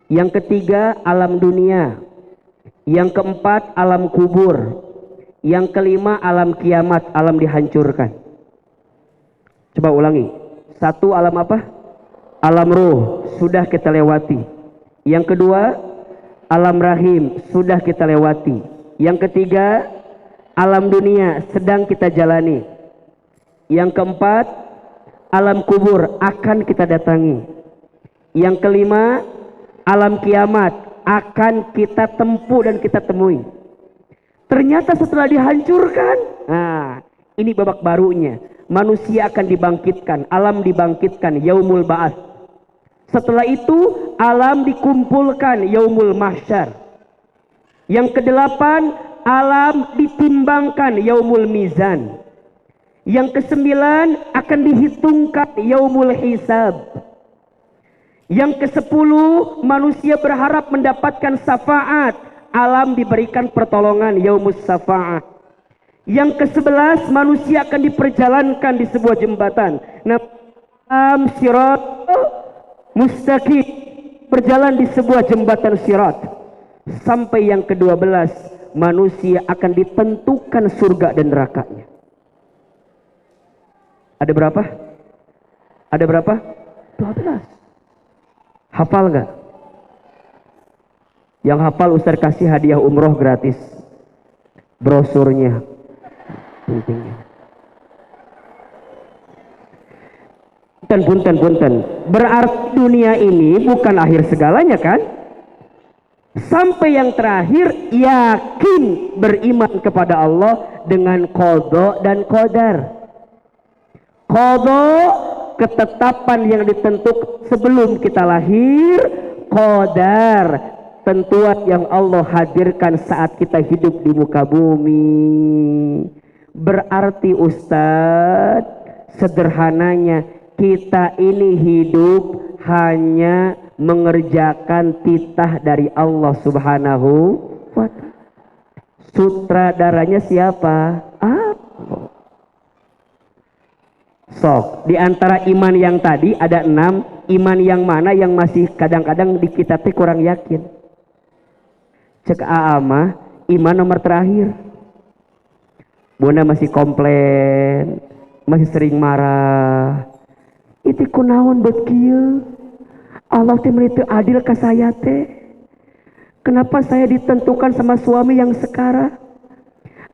yang ketiga alam dunia, yang keempat alam kubur, yang kelima alam kiamat, alam dihancurkan. Coba ulangi. 1 alam apa? Alam ruh, sudah kita lewati. Yang kedua alam rahim, sudah kita lewati. Yang ketiga alam dunia, sedang kita jalani. Yang keempat alam kubur akan kita datangi. Yang kelima, alam kiamat akan kita tempuh dan kita temui. Ternyata setelah dihancurkan, nah ini babak barunya. Manusia akan dibangkitkan, alam dibangkitkan, yaumul ba'ats. Setelah itu alam dikumpulkan, yaumul mahsyar. Yang kedelapan, alam ditimbangkan, yaumul mizan. Yang kesembilan akan dihitungkan, yaumul hisab. Yang kesepuluh, manusia berharap mendapatkan syafaat, alam diberikan pertolongan, yaumus syafa'ah. Yang ke-11, manusia akan diperjalankan di sebuah jembatan. Sirat mustaqim, berjalan di sebuah jembatan sirat. Sampai yang ke-12, manusia akan ditentukan surga dan nerakanya. Ada berapa? Ada berapa? 12. Hafal nggak? Yang hafal Ustaz kasih hadiah umroh gratis, brosurnya, pentingnya. Punten. Berarti dunia ini bukan akhir segalanya kan? Sampai yang terakhir, yakin beriman kepada Allah dengan qada dan qadar. Qada, ketetapan yang ditentukan sebelum kita lahir. Qadar, tentuan yang Allah hadirkan saat kita hidup di muka bumi. Berarti Ustadz, sederhananya kita ini hidup hanya mengerjakan titah dari Allah Subhanahu wa ta'ala. Sutradaranya siapa? Allah. Sok, di antara iman yang tadi ada 6, iman yang mana yang masih kadang-kadang di kita teh kurang yakin. Cek mah iman nomor terakhir. Bunda masih komplain, masih sering marah. Itu kunaon bet kieu? Allah teh meuli teu adil ka saya teh. Kenapa saya ditentukan sama suami yang sekarang?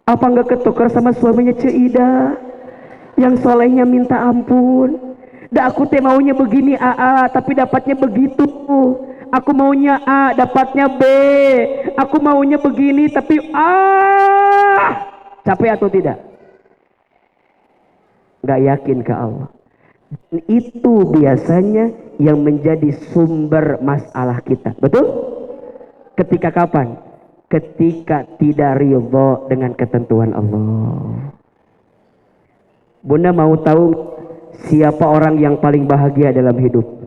Apa enggak ketukar sama suaminya Cida? Yang solehnya minta ampun. Da aku teh maunya begini tapi dapatnya begitu. Aku maunya A, dapatnya B. Aku maunya begini, tapi capek atau tidak? Gak yakin ke Allah. Dan itu biasanya yang menjadi sumber masalah kita. Betul? Ketika kapan? Ketika tidak ridho dengan ketentuan Allah. Bunda mau tahu siapa orang yang paling bahagia dalam hidup?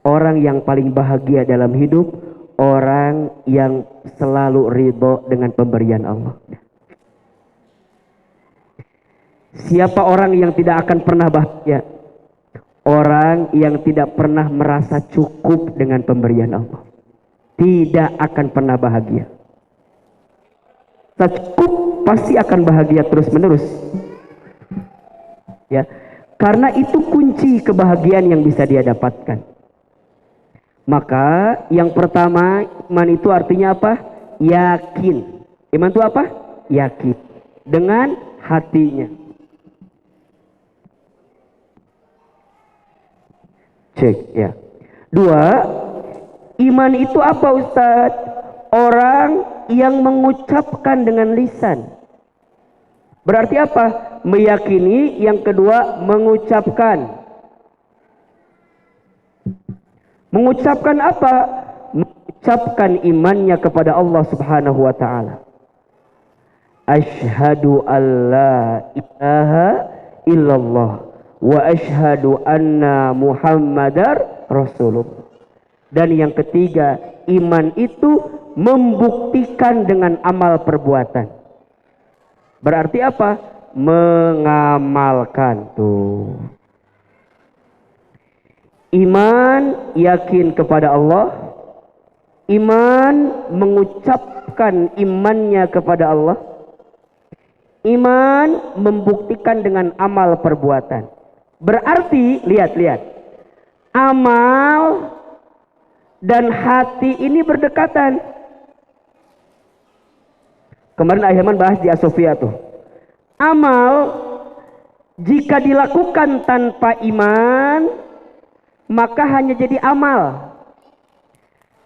Orang yang paling bahagia dalam hidup, orang yang selalu ridho dengan pemberian Allah. Siapa orang yang tidak akan pernah bahagia? Orang yang tidak pernah merasa cukup dengan pemberian Allah. Tidak akan pernah bahagia. Cukup pasti akan bahagia terus menerus. Ya, karena itu kunci kebahagiaan yang bisa dia dapatkan. Maka yang pertama, iman itu artinya apa? Yakin. Iman itu apa? Yakin. Dengan hatinya. Cek ya. 2, iman itu apa Ustadz? Orang yang mengucapkan dengan lisan. Berarti apa? Meyakini. Yang kedua, mengucapkan. Mengucapkan apa? Mengucapkan imannya kepada Allah Subhanahu wa ta'ala. Asyhadu an la ilaha illallah wa asyhadu anna Muhammadar Rasulullah. Dan yang ketiga, iman itu membuktikan dengan amal perbuatan. Berarti apa? Mengamalkan tuh. Iman yakin kepada Allah, iman mengucapkan imannya kepada Allah, iman membuktikan dengan amal perbuatan. Berarti lihat amal dan hati ini berdekatan. Kemarin Ahilman bahas di Asofia tuh, amal Jika dilakukan tanpa iman, maka hanya jadi amal.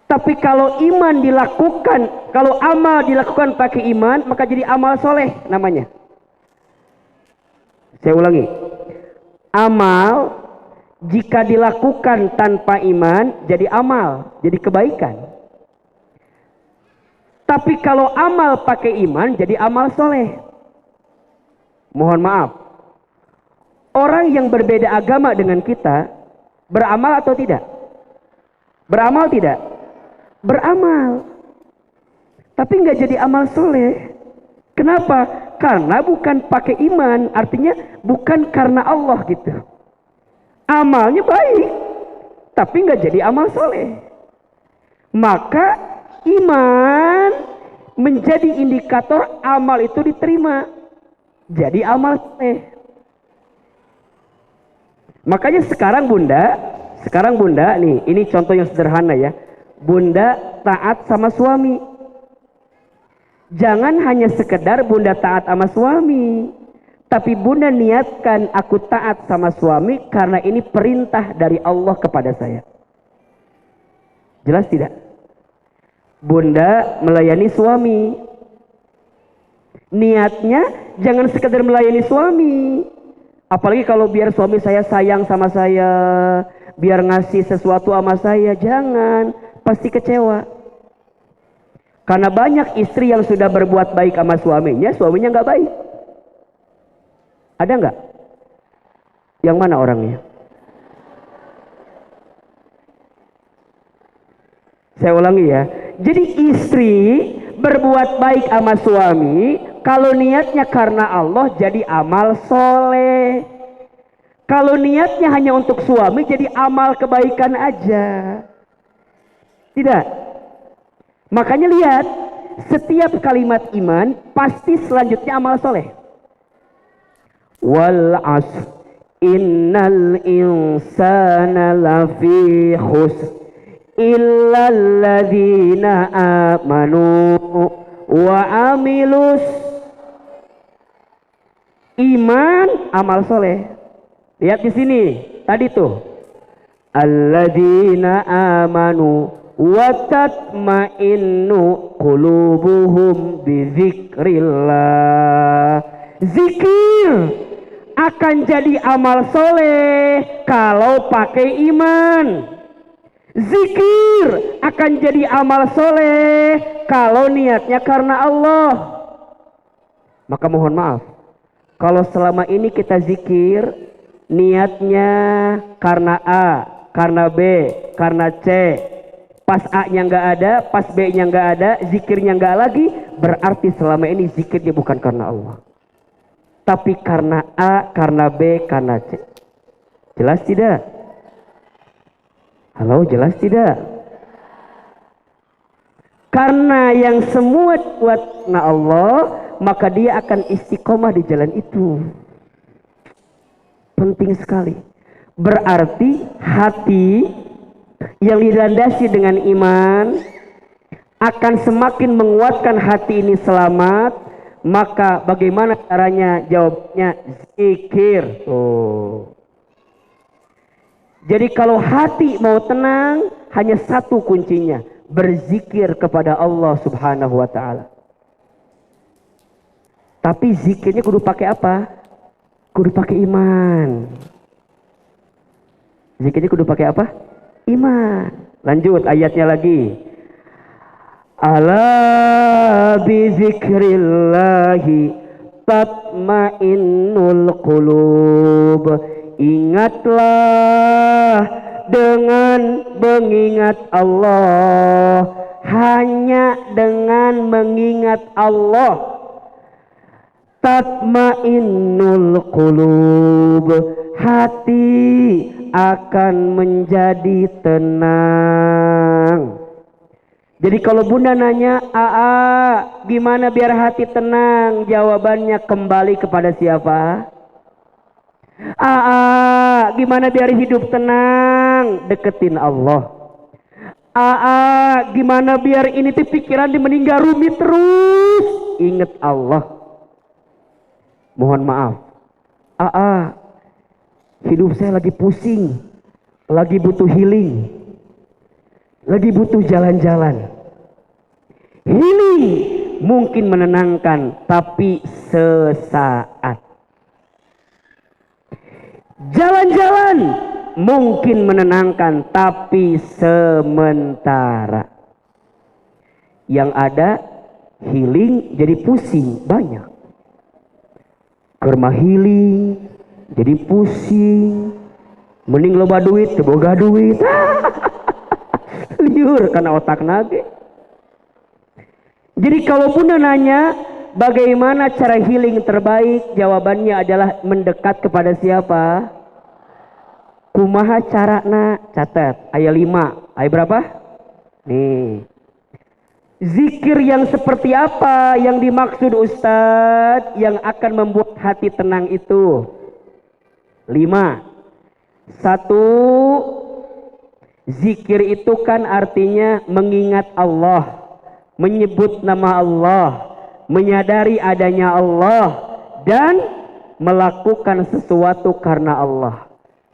Tapi kalau iman dilakukan, kalau amal dilakukan pakai iman, maka jadi amal soleh namanya. Saya ulangi. Amal jika dilakukan tanpa iman, jadi amal, jadi kebaikan. Tapi kalau amal pakai iman, jadi amal soleh. Mohon maaf. Orang yang berbeda agama dengan kita, beramal atau tidak? Beramal tidak? Beramal. Tapi nggak jadi amal soleh. Kenapa? Karena bukan pakai iman. Artinya bukan karena Allah gitu. Amalnya baik, tapi nggak jadi amal soleh. Maka iman menjadi indikator amal itu diterima. Jadi amal soleh. Makanya sekarang bunda nih, ini contoh yang sederhana ya. Bunda taat sama suami. Jangan hanya sekedar bunda taat sama suami, tapi bunda niatkan aku taat sama suami karena ini perintah dari Allah kepada saya. Jelas tidak? Bunda melayani suami. Niatnya jangan sekedar melayani suami. Apalagi kalau biar suami saya sayang sama saya, biar ngasih sesuatu sama saya, jangan, pasti kecewa. Karena banyak istri yang sudah berbuat baik sama suaminya nggak baik. Ada nggak? Yang mana orangnya? Saya ulangi ya. Jadi istri berbuat baik sama suami, kalau niatnya karena Allah jadi amal soleh. Kalau niatnya hanya untuk suami jadi amal kebaikan aja. Tidak. Makanya lihat, setiap kalimat iman pasti selanjutnya amal soleh. Wal asr innal insana lafi khusr illal ladzina amanu wa amilus. Iman amal soleh. Lihat di sini tadi tuh, alladzina amanu wa tatmainnu qulubuhum bizikrillah. Zikir akan jadi amal soleh kalau pakai iman. Zikir akan jadi amal soleh kalau niatnya karena Allah. Maka mohon maaf, kalau selama ini kita zikir niatnya karena A, karena B, karena C, pas A-nya nggak ada, pas B-nya nggak ada, zikirnya nggak lagi, berarti selama ini zikirnya bukan karena Allah, tapi karena A, karena B, karena C. Jelas tidak? Halo, jelas tidak? Karena yang semua buat Allah, maka dia akan istiqomah di jalan itu. Penting sekali. Berarti hati yang dilandasi dengan iman akan semakin menguatkan hati ini selamat. Maka bagaimana caranya? Jawabnya zikir. Jadi kalau hati mau tenang, hanya satu kuncinya, berzikir kepada Allah Subhanahu wa ta'ala. Tapi zikirnya kudu pakai apa? Kudu pakai iman. Zikirnya kudu pakai apa? Iman. Lanjut ayatnya lagi. Ala bi zikrillahi tatmainnul qulub. Ingatlah dengan mengingat Allah. Hanya dengan mengingat Allah tatmainnul qulub, hati akan menjadi tenang. Jadi kalau bunda nanya, gimana biar hati tenang? Jawabannya kembali kepada siapa? Gimana biar hidup tenang? Deketin Allah. Gimana biar ini tuh pikiran di meninggal rumit terus? Ingat Allah. Mohon maaf, hidup saya lagi pusing, lagi butuh healing, lagi butuh jalan-jalan. Healing mungkin menenangkan, tapi sesaat. Jalan-jalan mungkin menenangkan, tapi sementara. Yang ada healing jadi pusing banyak. Kerma healing jadi pusing. Mending loba duit, boga duit. Liur karena otak nage. Jadi kalau Bunda nanya bagaimana cara healing terbaik, jawabannya adalah mendekat kepada siapa? Kumaha carana? Catat ayat 5. Ayat berapa? Nih. Zikir yang seperti apa yang dimaksud Ustadz yang akan membuat hati tenang itu? 5. 1. Zikir itu kan artinya mengingat Allah, menyebut nama Allah, menyadari adanya Allah, dan melakukan sesuatu karena Allah.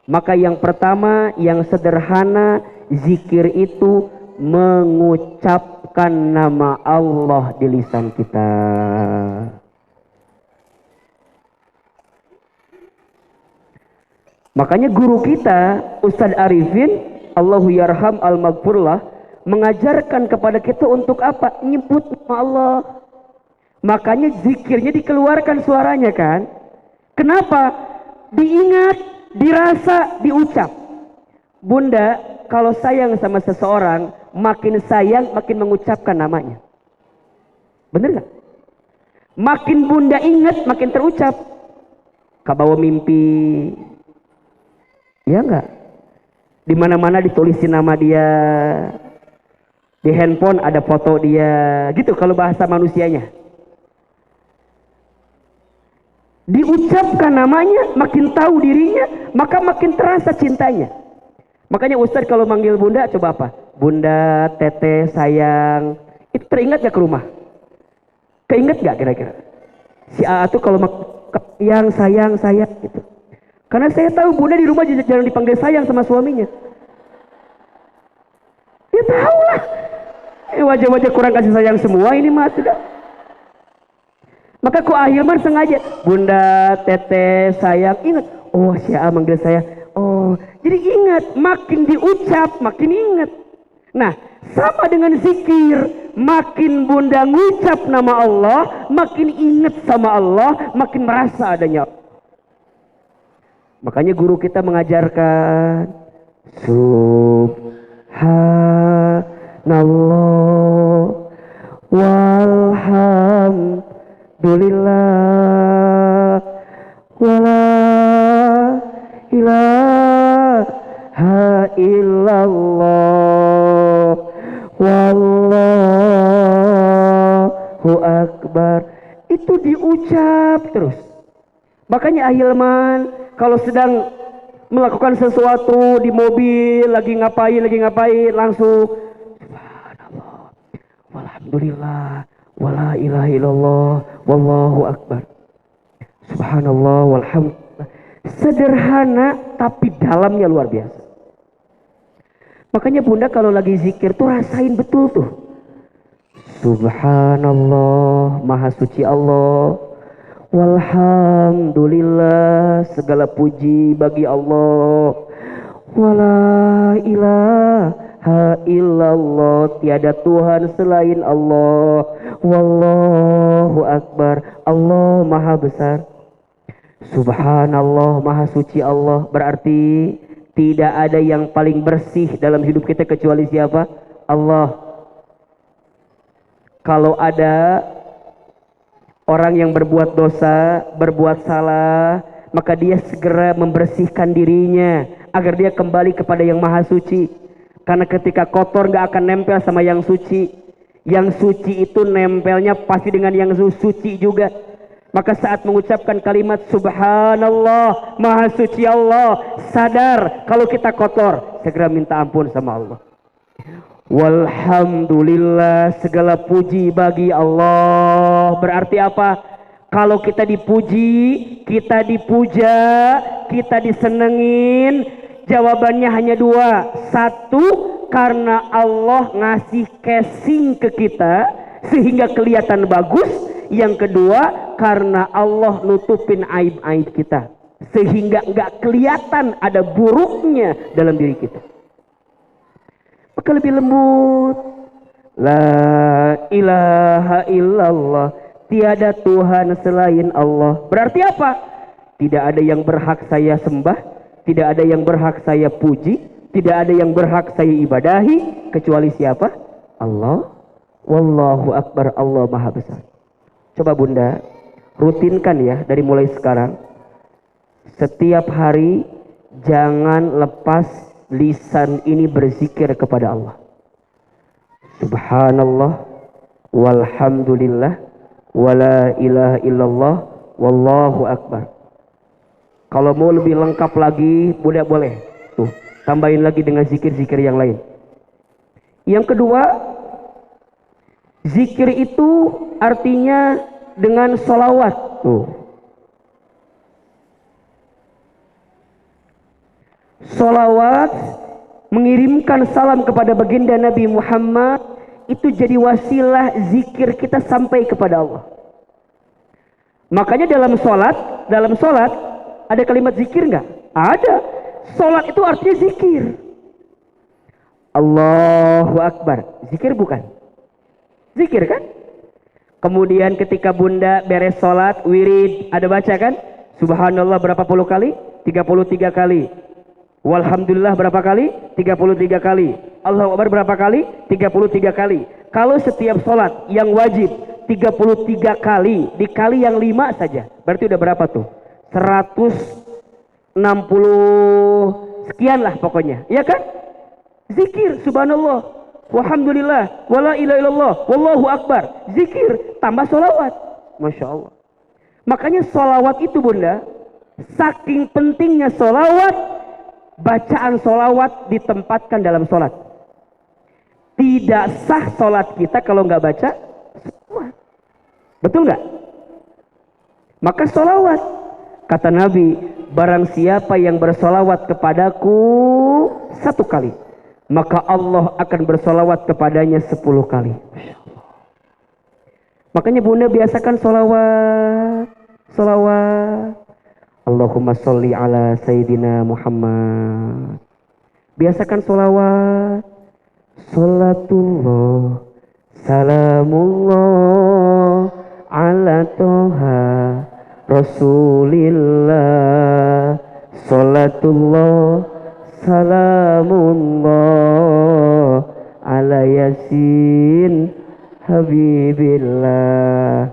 Maka yang pertama, yang sederhana, zikir itu mengucapkan nama Allah di lisan kita. Makanya guru kita Ustadz Arifin Allahu yarham al-maghfurlah mengajarkan kepada kita untuk apa? Nyebut nama Allah. Makanya zikirnya dikeluarkan suaranya kan? Kenapa? Diingat, dirasa, diucap. Bunda, kalau sayang sama seseorang, makin sayang, makin mengucapkan namanya. Bener gak? Makin Bunda ingat, makin terucap. Kabawa mimpi. Ya enggak? Di mana-mana ditulisin nama dia. Di handphone ada foto dia. Gitu kalau bahasa manusianya. Diucapkan namanya, makin tahu dirinya, maka makin terasa cintanya. Makanya Ustadz kalau manggil Bunda coba apa? Bunda, Teteh, sayang. Itu teringat gak ke rumah? Keinget gak kira-kira? Si A tuh kalau sayang gitu. Karena saya tahu Bunda di rumah jarang dipanggil sayang sama suaminya. Ya tahu lah. Wajah-wajah kurang kasih sayang semua ini mah sudah. Maka ku Ahilman sengaja, Bunda, Teteh, sayang, ingat. Oh si A manggil saya. Oh, jadi ingat, makin diucap, makin ingat. Nah, sama dengan zikir, makin Bunda ngucap nama Allah, makin ingat sama Allah, makin merasa adanya. Makanya guru kita mengajarkan Subhanallah walhamdulillah wala ilaha illallah wallahu akbar. Itu diucap terus. Makanya Ahilman kalau sedang melakukan sesuatu di mobil, lagi ngapain, langsung Subhanallah, walhamdulillah, wala ilaha illallah, wallahu akbar. Subhanallah, walhamdulillah. Sederhana tapi dalamnya luar biasa. Makanya Bunda kalau lagi zikir tuh rasain betul tuh. Subhanallah, maha suci Allah. Walhamdulillah, segala puji bagi Allah. Wala ilaha illallah, tiada Tuhan selain Allah. Wallahu akbar, Allah maha besar. Subhanallah, maha suci Allah. Berarti tidak ada yang paling bersih dalam hidup kita kecuali siapa? Allah. Kalau ada orang yang berbuat dosa, berbuat salah, maka dia segera membersihkan dirinya agar dia kembali kepada yang maha suci. Karena ketika kotor gak akan nempel sama yang suci. Yang suci itu nempelnya pasti dengan yang suci juga. Maka saat mengucapkan kalimat Subhanallah, maha suci Allah, sadar kalau kita kotor, segera minta ampun sama Allah. Walhamdulillah, segala puji bagi Allah. Berarti apa? Kalau kita dipuji, kita dipuja, kita disenengin, jawabannya hanya dua. Satu, karena Allah ngasih casing ke kita sehingga kelihatan bagus. Yang kedua, karena Allah nutupin aib-aib kita sehingga nggak kelihatan ada buruknya dalam diri kita. Maka lebih lembut. La ilaha illallah, tiada Tuhan selain Allah. Berarti apa? Tidak ada yang berhak saya sembah, tidak ada yang berhak saya puji, tidak ada yang berhak saya ibadahi kecuali siapa? Allah. Wallahu akbar, Allah maha besar. Coba bunda rutinkan ya dari mulai sekarang. Setiap hari jangan lepas lisan ini berzikir kepada Allah. Subhanallah walhamdulillah wala ilaha illallah wallahu akbar. Kalau mau lebih lengkap lagi boleh. Tuh, tambahin lagi dengan zikir-zikir yang lain. Yang kedua, zikir itu artinya dengan sholawat. Tuh. Sholawat mengirimkan salam kepada baginda Nabi Muhammad itu jadi wasilah zikir kita sampai kepada Allah. Makanya dalam sholat ada kalimat zikir nggak? Ada. Sholat itu artinya zikir. Allahu Akbar. Zikir bukan? Zikir kan? Kemudian ketika bunda beres sholat, wirid, ada baca kan? Subhanallah berapa puluh kali? 33 kali. Walhamdulillah berapa kali? 33 kali. Allahu Akbar berapa kali? 33 kali. Kalau setiap sholat yang wajib 33 kali dikali yang 5 saja, berarti udah berapa tuh? 160 sekian lah pokoknya, ya kan? Zikir, subhanallah, walhamdulillah, wala ilaha illallah, wallahu akbar. Zikir tambah sholawat. Masya Allah. Makanya sholawat itu bunda, saking pentingnya sholawat, bacaan sholawat ditempatkan dalam sholat. Tidak sah sholat kita kalau nggak baca sholawat. Betul nggak? Maka sholawat, kata Nabi, barang siapa yang bersolawat kepadaku 1 kali, maka Allah akan bersolawat kepadanya 10 kali. Masya Allah. Makanya bunda biasakan solawat. Allahumma sholli ala Sayyidina Muhammad. Biasakan solawat. Salatullah, salamullah ala toha Rasulillah. Salatullah, salamullah ala Yasin Habibillah.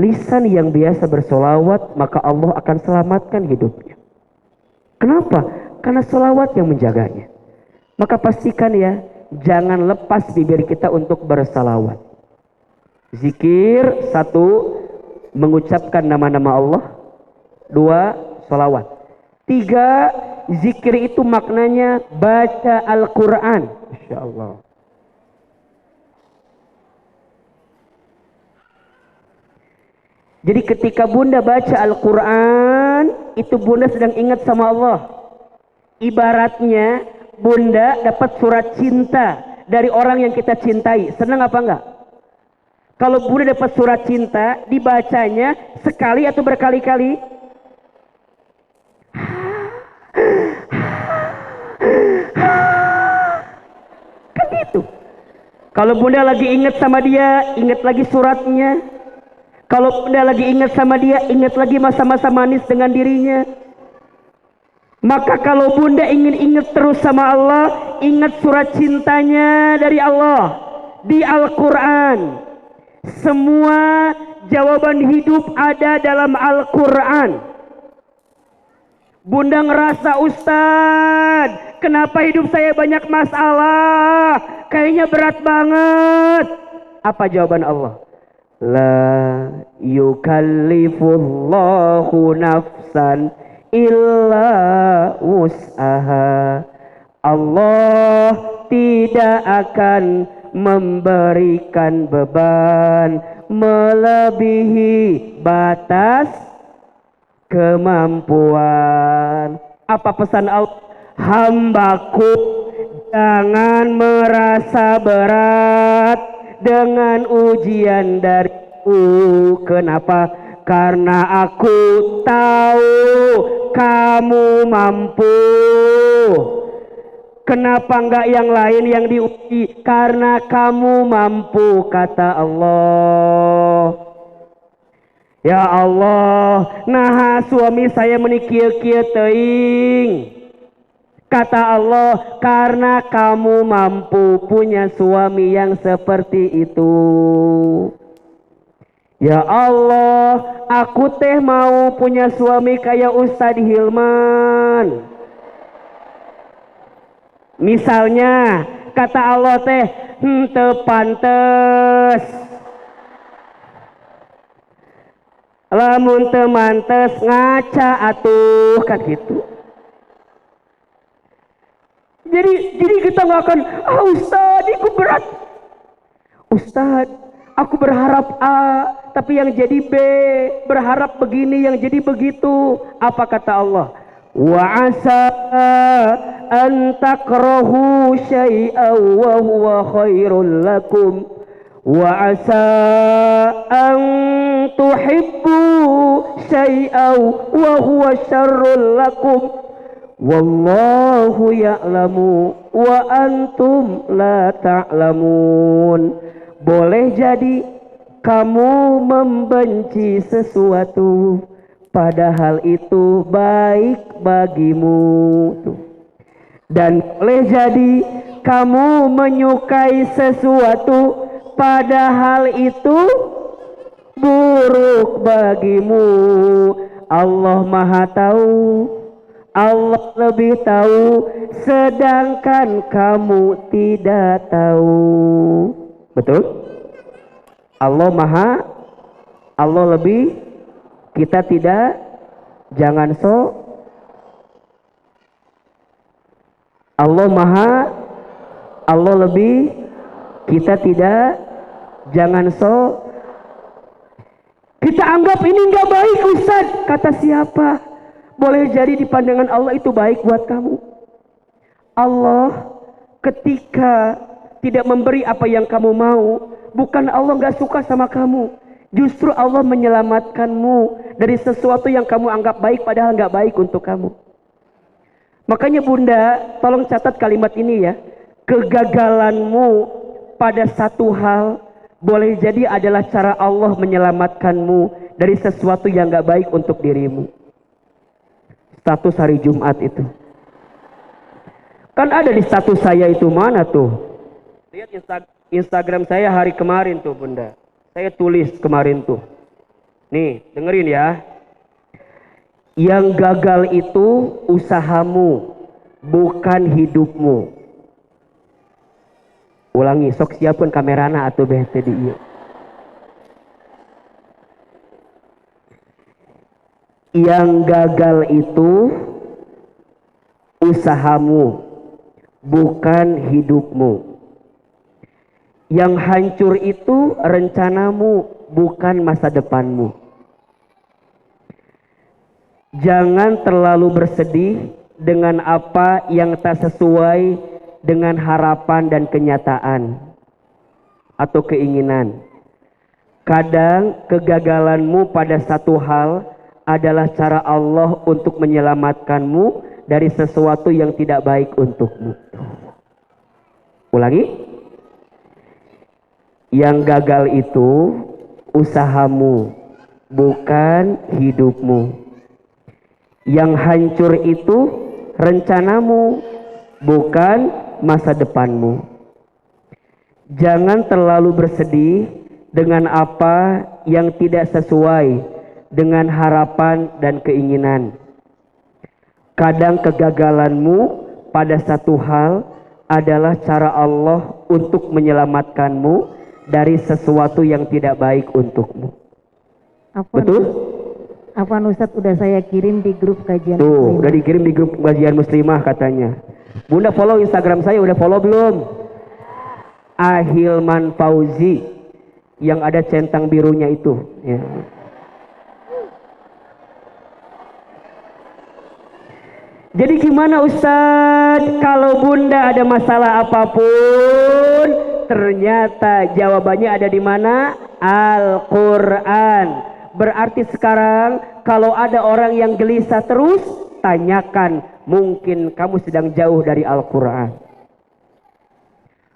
Lisan yang biasa bersolawat, maka Allah akan selamatkan hidupnya. Kenapa? Karena solawat yang menjaganya. Maka pastikan ya, jangan lepas bibir kita untuk bersalawat. Zikir 1, mengucapkan nama-nama Allah. 2, solawat. 3, zikir itu maknanya baca Al-Quran. Masya Allah. Jadi ketika bunda baca Al-Quran, itu bunda sedang ingat sama Allah. Ibaratnya bunda dapat surat cinta dari orang yang kita cintai. Senang apa enggak? Kalau bunda dapat surat cinta, dibacanya sekali atau berkali-kali? Kan gitu. Kalau bunda lagi ingat sama dia, ingat lagi suratnya. Kalau bunda lagi ingat sama dia, ingat lagi masa-masa manis dengan dirinya. Maka kalau bunda ingin ingat terus sama Allah, ingat surat cintanya dari Allah di Al-Quran. Semua jawaban hidup ada dalam Al-Quran. Bunda ngerasa, Ustadz, kenapa hidup saya banyak masalah? Kayaknya berat banget. Apa jawaban Allah? La yukallifullahu nafsan illa wus'aha. Allah tidak akan memberikan beban melebihi batas kemampuan. Apa pesan Allah? Hambaku, jangan merasa berat dengan ujian dariku. Kenapa? Karena aku tahu kamu mampu. Kenapa enggak yang lain yang diuji? Karena kamu mampu, kata Allah. Ya Allah, nah suami saya menikir-kir teing. Kata Allah, karena kamu mampu punya suami yang seperti itu. Ya Allah, aku teh mau punya suami kayak Ustadz Hilman. Misalnya, kata Allah teh, teu pantes. Lamun teu mantes ngaca atuh kan gitu. Jadi kita nggak akan, Ustadz, itu berat. Ustadz, aku berharap A, tapi yang jadi B, berharap begini yang jadi begitu. Apa kata Allah? Wa asa an takrahu syai'an wa huwa khairul lakum wa asa an tuhibbu syai'an wa huwa syarrul lakum wallahu ya'lamu wa antum la ta'lamun. Boleh jadi kamu membenci sesuatu padahal itu baik bagimu. Dan boleh jadi kamu menyukai sesuatu padahal itu buruk bagimu. Allah Maha Tahu, Allah lebih tahu, sedangkan kamu tidak tahu. Betul? Allah lebih, kita tidak. Jangan so. Allah lebih, kita tidak. Jangan so. Kita anggap ini nggak baik, Ustaz. Kata siapa? Boleh jadi di pandangan Allah itu baik buat kamu. Allah ketika tidak memberi apa yang kamu mau, bukan Allah nggak suka sama kamu. Justru Allah menyelamatkanmu dari sesuatu yang kamu anggap baik padahal nggak baik untuk kamu. Makanya Bunda, tolong catat kalimat ini ya. Kegagalanmu pada satu hal boleh jadi adalah cara Allah menyelamatkanmu dari sesuatu yang nggak baik untuk dirimu. Status hari Jumat itu. Kan ada di status saya itu, mana tuh? Lihat Instagram saya hari kemarin tuh Bunda. Saya tulis kemarin tuh. Nih, dengerin ya. Yang gagal itu usahamu, bukan hidupmu. Ulangi, sok siapun kamerana atau bete di iya. Yang gagal itu usahamu, bukan hidupmu. Yang hancur itu rencanamu, bukan masa depanmu. Jangan terlalu bersedih dengan apa yang tak sesuai dengan harapan dan kenyataan atau keinginan. Kadang kegagalanmu pada satu hal adalah cara Allah untuk menyelamatkanmu dari sesuatu yang tidak baik untukmu. Ulangi. Yang gagal itu usahamu, bukan hidupmu. Yang hancur itu rencanamu, bukan masa depanmu. Jangan terlalu bersedih dengan apa yang tidak sesuai dengan harapan dan keinginan. Kadang kegagalanmu pada satu hal adalah cara Allah untuk menyelamatkanmu dari sesuatu yang tidak baik untukmu. Betul? Afwan Ustadz, udah saya kirim di grup kajian tuh, muslimah. Udah dikirim di grup kajian muslimah katanya. Bunda follow Instagram saya, udah follow belum? Ahilman Fauzi. yang ada centang birunya itu. Ya. Jadi gimana Ustadz kalau bunda ada masalah apapun, ternyata jawabannya ada di mana? Al-Quran. Berarti sekarang kalau ada orang yang gelisah terus, tanyakan, mungkin kamu sedang jauh dari Al-Quran.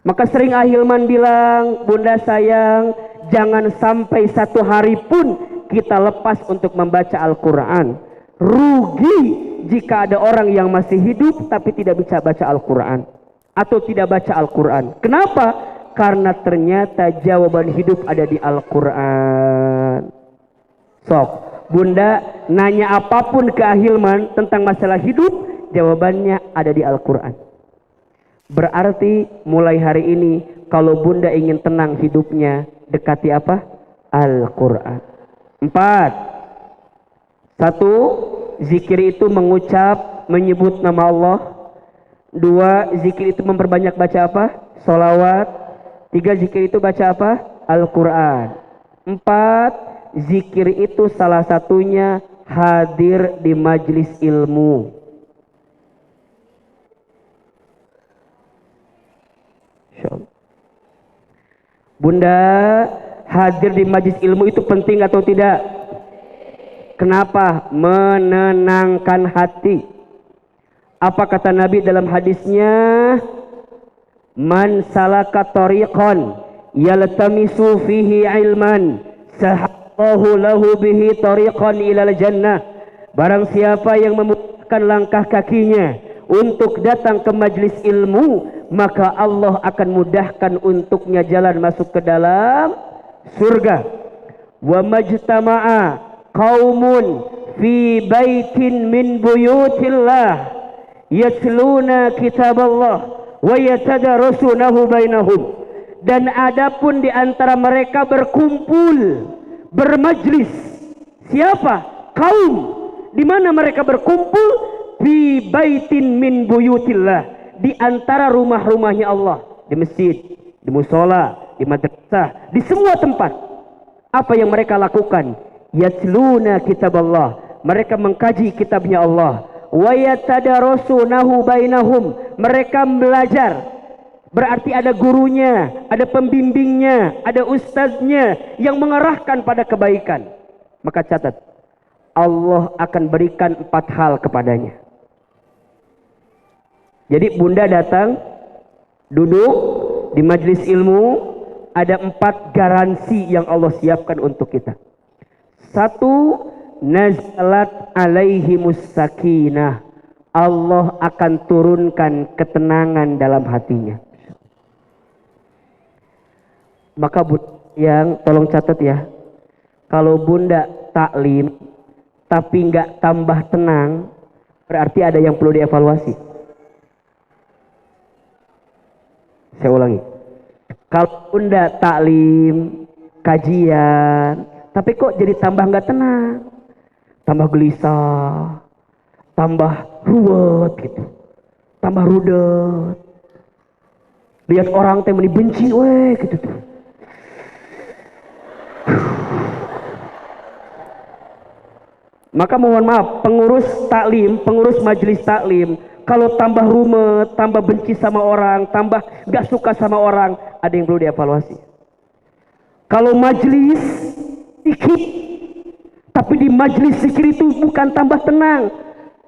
Maka sering Ahilman bilang, bunda sayang, jangan sampai satu hari pun kita lepas untuk membaca Al-Quran. Rugi jika ada orang yang masih hidup tapi tidak bisa baca Al-Quran atau tidak baca Al-Quran. Kenapa? Karena ternyata jawaban hidup ada di Al-Quran. Sok, bunda nanya apapun ke Ahilman tentang masalah hidup, jawabannya ada di Al-Quran. Berarti mulai hari ini kalau bunda ingin tenang hidupnya, dekati apa? Al-Quran. 4. 1. Zikir itu mengucap, menyebut nama Allah. 2. Zikir itu memperbanyak baca apa? Sholawat. 3. Zikir itu baca apa? Al-Quran. 4. Zikir itu salah satunya hadir di majlis ilmu. Bunda, hadir di majlis ilmu itu penting atau tidak? Kenapa? Menenangkan hati. Apa kata Nabi dalam hadisnya? Man salaka tariqan yaltamisu fihi ilman sahallahu lahu bihi tariqan ilal jannah. Barang siapa yang memudahkan langkah kakinya untuk datang ke majlis ilmu, maka Allah akan mudahkan untuknya jalan masuk ke dalam surga. Wa majtama'a qaumun fi baitin min buyutillah yatluna kitaballah wa yatadarasunahu bainahum. Dan adapun di antara mereka berkumpul, bermajlis. Siapa? Kaum. Di mana mereka berkumpul? Fi baitin min buyutillah, di antara rumah-rumahnya Allah, di masjid, di musola, di madrasah, di semua tempat. Apa yang mereka lakukan? Yatluna kitaballah, mereka mengkaji kitabnya Allah. Wa yatadarasunahu bainahum, mereka belajar. Berarti ada gurunya, ada pembimbingnya, ada ustaznya yang mengarahkan pada kebaikan. Maka catat, Allah akan berikan 4 hal kepadanya. Jadi bunda datang, duduk di majlis ilmu, ada 4 garansi yang Allah siapkan untuk kita. 1, nazalat alaihimus sakinah, Allah akan turunkan ketenangan dalam hatinya. Maka yang tolong catat ya, kalau bunda taklim tapi nggak tambah tenang, berarti ada yang perlu dievaluasi. Saya ulangi, kalau bunda taklim, kajian, tapi kok jadi tambah nggak tenang, tambah gelisah, tambah ruwet gitu, tambah rudet, lihat orang teh benci, weh gitu tuh. Maka mohon maaf, pengurus taklim, pengurus majelis taklim, kalau tambah rumet, tambah benci sama orang, tambah gak suka sama orang, ada yang perlu dievaluasi. Kalau majelis zikir, tapi di majelis zikir itu bukan tambah tenang,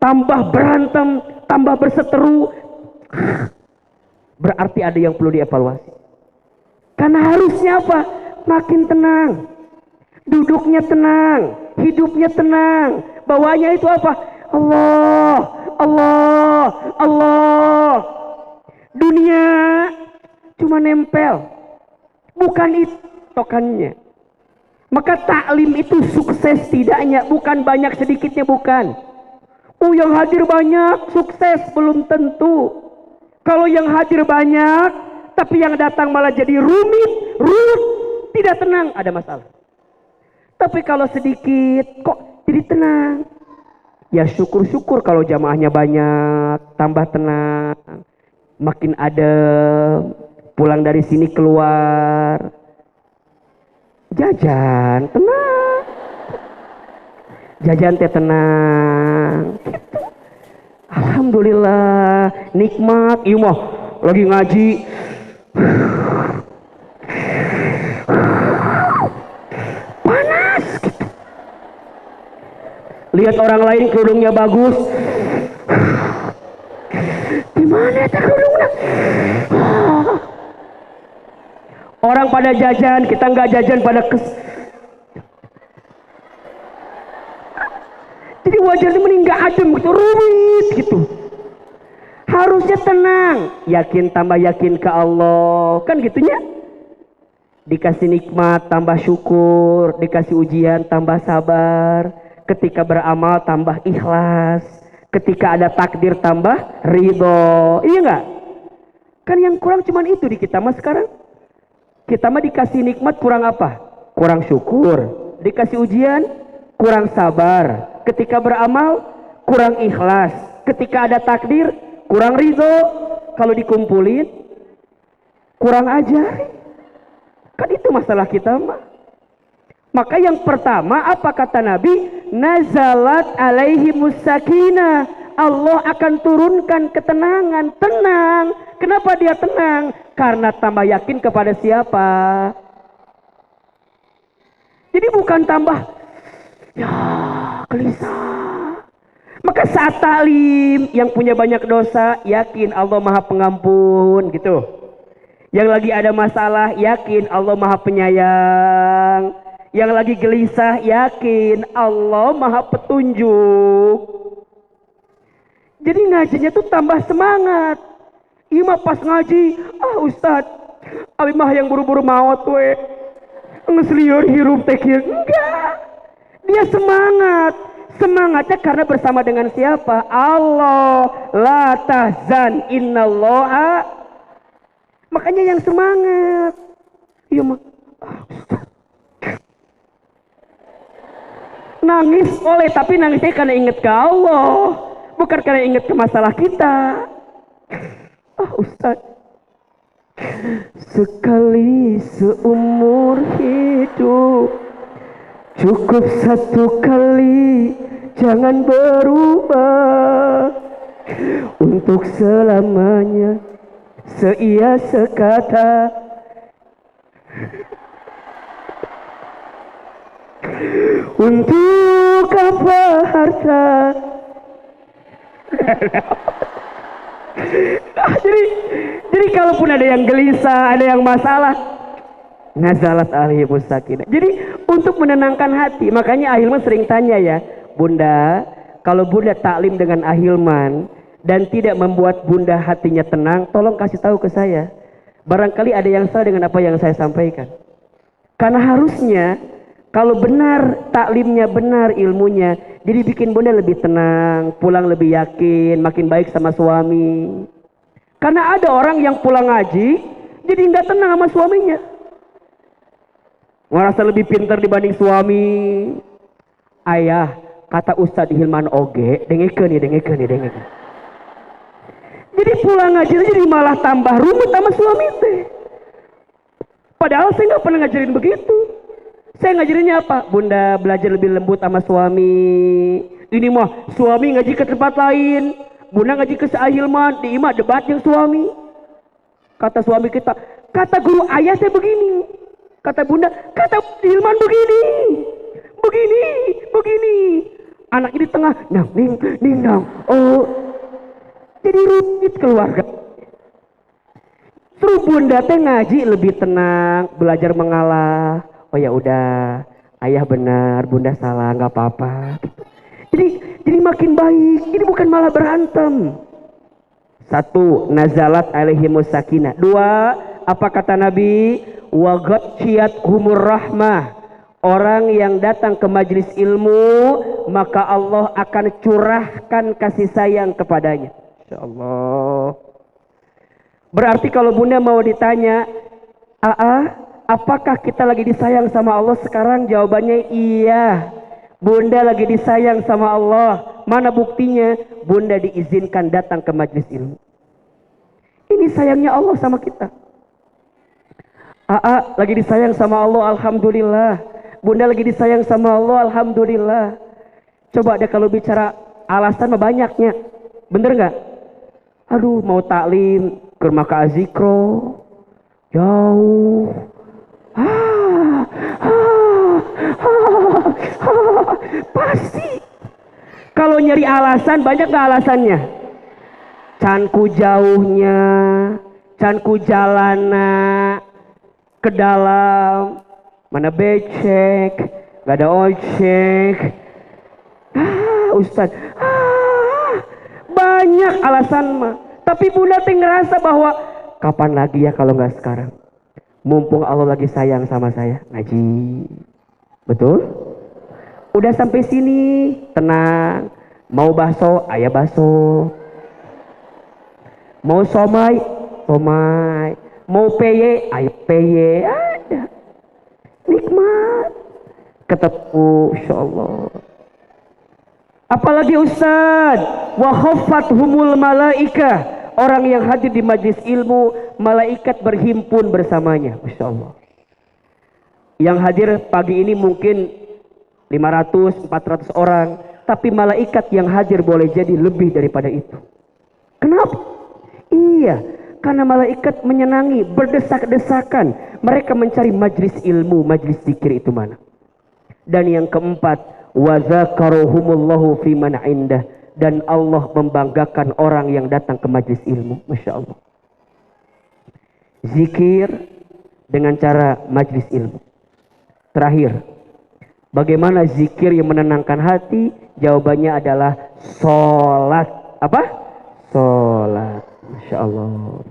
tambah berantem, tambah berseteru, berarti ada yang perlu dievaluasi. Karena harusnya apa? Makin tenang, duduknya tenang, hidupnya tenang, bawahnya itu apa? Allah, Allah, Allah. Dunia cuma nempel, bukan itu tokannya. Maka taklim itu sukses tidaknya, bukan banyak sedikitnya, bukan. Yang hadir banyak sukses belum tentu. Kalau yang hadir banyak tapi yang datang malah jadi rumit, tidak tenang, ada masalah. Tapi kalau sedikit kok jadi tenang, ya syukur-syukur. Kalau jamaahnya banyak, tambah tenang, makin adem, pulang dari sini keluar Jajan tenang. Jajan teh tenang. Gitu. Alhamdulillah nikmat. Ieu mah lagi ngaji. Panas gitu. Lihat orang lain kerudungnya bagus. Gimana teh kerudungnya? Orang pada jajan, kita nggak jajan pada Jadi wajarnya mending nggak adem gitu, rumit gitu. Harusnya tenang, yakin tambah yakin ke Allah, kan gitunya. Dikasih nikmat tambah syukur, dikasih ujian tambah sabar, ketika beramal tambah ikhlas, ketika ada takdir tambah ridho. Iya nggak? Kan yang kurang cuman itu di kita mah sekarang. Kita mah dikasih nikmat kurang apa? Kurang syukur. Dikasih ujian kurang sabar. Ketika beramal kurang ikhlas. Ketika ada takdir kurang ridho. Kalau dikumpulin kurang ajar. Kan itu masalah kita mah. Maka yang pertama apa kata Nabi? Nazalat alaihimus sakinah. Allah akan turunkan ketenangan. Tenang. Kenapa dia tenang? Karena tambah yakin kepada siapa? Jadi bukan tambah ya gelisah. Maka saat taklim yang punya banyak dosa yakin Allah Maha Pengampun gitu. Yang lagi ada masalah yakin Allah Maha Penyayang. Yang lagi gelisah yakin Allah Maha Petunjuk. Jadi ngajinya tuh tambah semangat. Ima pas ngaji, Ustad, abi mah yang buru-buru maot we. Ngeslieur hirup teh kieu. Enggak. Dia semangat. Semangatnya karena bersama dengan siapa? Allah. La tahzan innallaha. Makanya yang semangat. Iya mah. Nangis boleh, tapi nangisnya karena ingat ke Allah. Bukan karena ingat ke masalah kita. Ustaz, sekali seumur hidup cukup satu kali, jangan berubah untuk selamanya, seia sekata. Untuk apa harta? Jadi kalaupun ada yang gelisah, ada yang masalah, nazalat alaihimus sakinah. Jadi untuk menenangkan hati, makanya Ahilman sering tanya ya, Bunda, kalau Bunda taklim dengan Ahilman dan tidak membuat Bunda hatinya tenang, tolong kasih tahu ke saya. Barangkali ada yang salah dengan apa yang saya sampaikan. Karena harusnya kalau benar taklimnya, benar ilmunya, jadi bikin Bunda lebih tenang, pulang lebih yakin, makin baik sama suami. Karena ada orang yang pulang ngaji, jadi nggak tenang sama suaminya. Ngerasa lebih pintar dibanding suami. Ayah, kata Ustadz Hilman oge, dengekeun nih. Jadi pulang ngaji jadi malah tambah rumit sama suami teh. Padahal saya nggak pernah ngajarin begitu. Saya ngajarinnya apa? Bunda belajar lebih lembut sama suami. Ini mah suami ngaji ke tempat lain. Bunda ngaji ke Ahilman. Di imah debat yang suami. Kata suami kita, kata guru ayah saya begini. Kata Bunda, kata Hilman begini. Begini. Anak ini tengah, nang. Oh, jadi rumit keluarga. Suruh Bunda teh ngaji lebih tenang, belajar mengalah. Oh ya udah, ayah benar, Bunda salah, nggak apa-apa. Jadi makin baik. Ini bukan malah berantem. Satu, nazalat alaihimus sakinah. Dua, apa kata Nabi? Wa ghasyiyat humur rahmah. Orang yang datang ke majelis ilmu, maka Allah akan curahkan kasih sayang kepadanya. Insyaallah. Berarti kalau Bunda mau ditanya, apakah kita lagi disayang sama Allah sekarang? Jawabannya iya. Bunda lagi disayang sama Allah. Mana buktinya? Bunda diizinkan datang ke majelis ilmu. Ini sayangnya Allah sama kita. Aa lagi disayang sama Allah, alhamdulillah. Bunda lagi disayang sama Allah, alhamdulillah. Coba deh kalau bicara alasan mah banyaknya. Bener nggak? Aduh mau taklim ke maka azikro jauh. Ah, ah, ah, ah. Pasti. Kalau nyari alasan banyak nggak alasannya? Canku jauhnya, canku jalana ke dalam, mana becek, gak ada ojek. Ustaz, banyak alasan mah. Tapi bunda teh ngerasa bahwa kapan lagi ya kalau nggak sekarang. Mumpung Allah lagi sayang sama saya, ngaji. Betul? Udah sampai sini, tenang. Mau bakso, ayah bakso. Mau somai, somai. Mau peye, ayah peye. Ada. Nikmat. Ketemu, insyaallah. Apalagi Ustaz, wa khaffathumul malaikah. Orang yang hadir di majlis ilmu, malaikat berhimpun bersamanya. Masya Allah. Yang hadir pagi ini mungkin 500, 400 orang. Tapi malaikat yang hadir boleh jadi lebih daripada itu. Kenapa? Iya, karena malaikat menyenangi, berdesak-desakan. Mereka mencari majlis ilmu, majlis zikir itu mana. Dan yang keempat, wa zakaruhumullahu fi man indah, dan Allah membanggakan orang yang datang ke majlis ilmu. Masya Allah. Zikir dengan cara majlis ilmu. Terakhir, bagaimana zikir yang menenangkan hati? Jawabannya adalah sholat. Apa? Sholat. Masya Allah.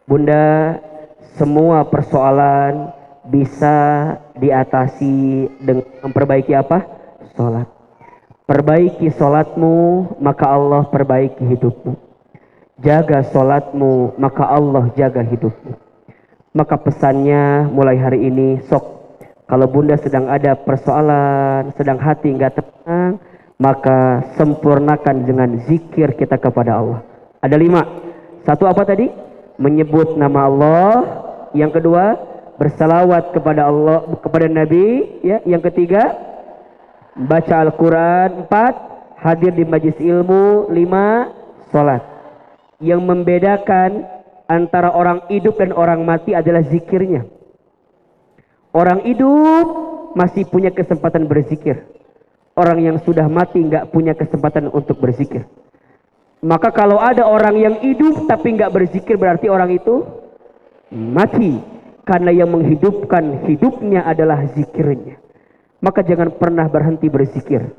Bunda, semua persoalan bisa diatasi dengan memperbaiki apa? Sholat. Perbaiki sholatmu, maka Allah perbaiki hidupmu. Jaga sholatmu, maka Allah jaga hidupmu. Maka pesannya mulai hari ini, sok, kalau bunda sedang ada persoalan, sedang hati nggak tenang, maka sempurnakan dengan zikir kita kepada Allah. Ada 5. Satu apa tadi? Menyebut nama Allah. Yang kedua, bersalawat kepada Allah, kepada Nabi. Ya. Yang ketiga, baca Al-Quran. 4, hadir di majlis ilmu. 5, sholat. Yang membedakan antara orang hidup dan orang mati adalah zikirnya. Orang hidup masih punya kesempatan berzikir. Orang yang sudah mati nggak punya kesempatan untuk berzikir. Maka kalau ada orang yang hidup tapi nggak berzikir, berarti orang itu mati. Karena yang menghidupkan hidupnya adalah zikirnya. Maka jangan pernah berhenti berzikir.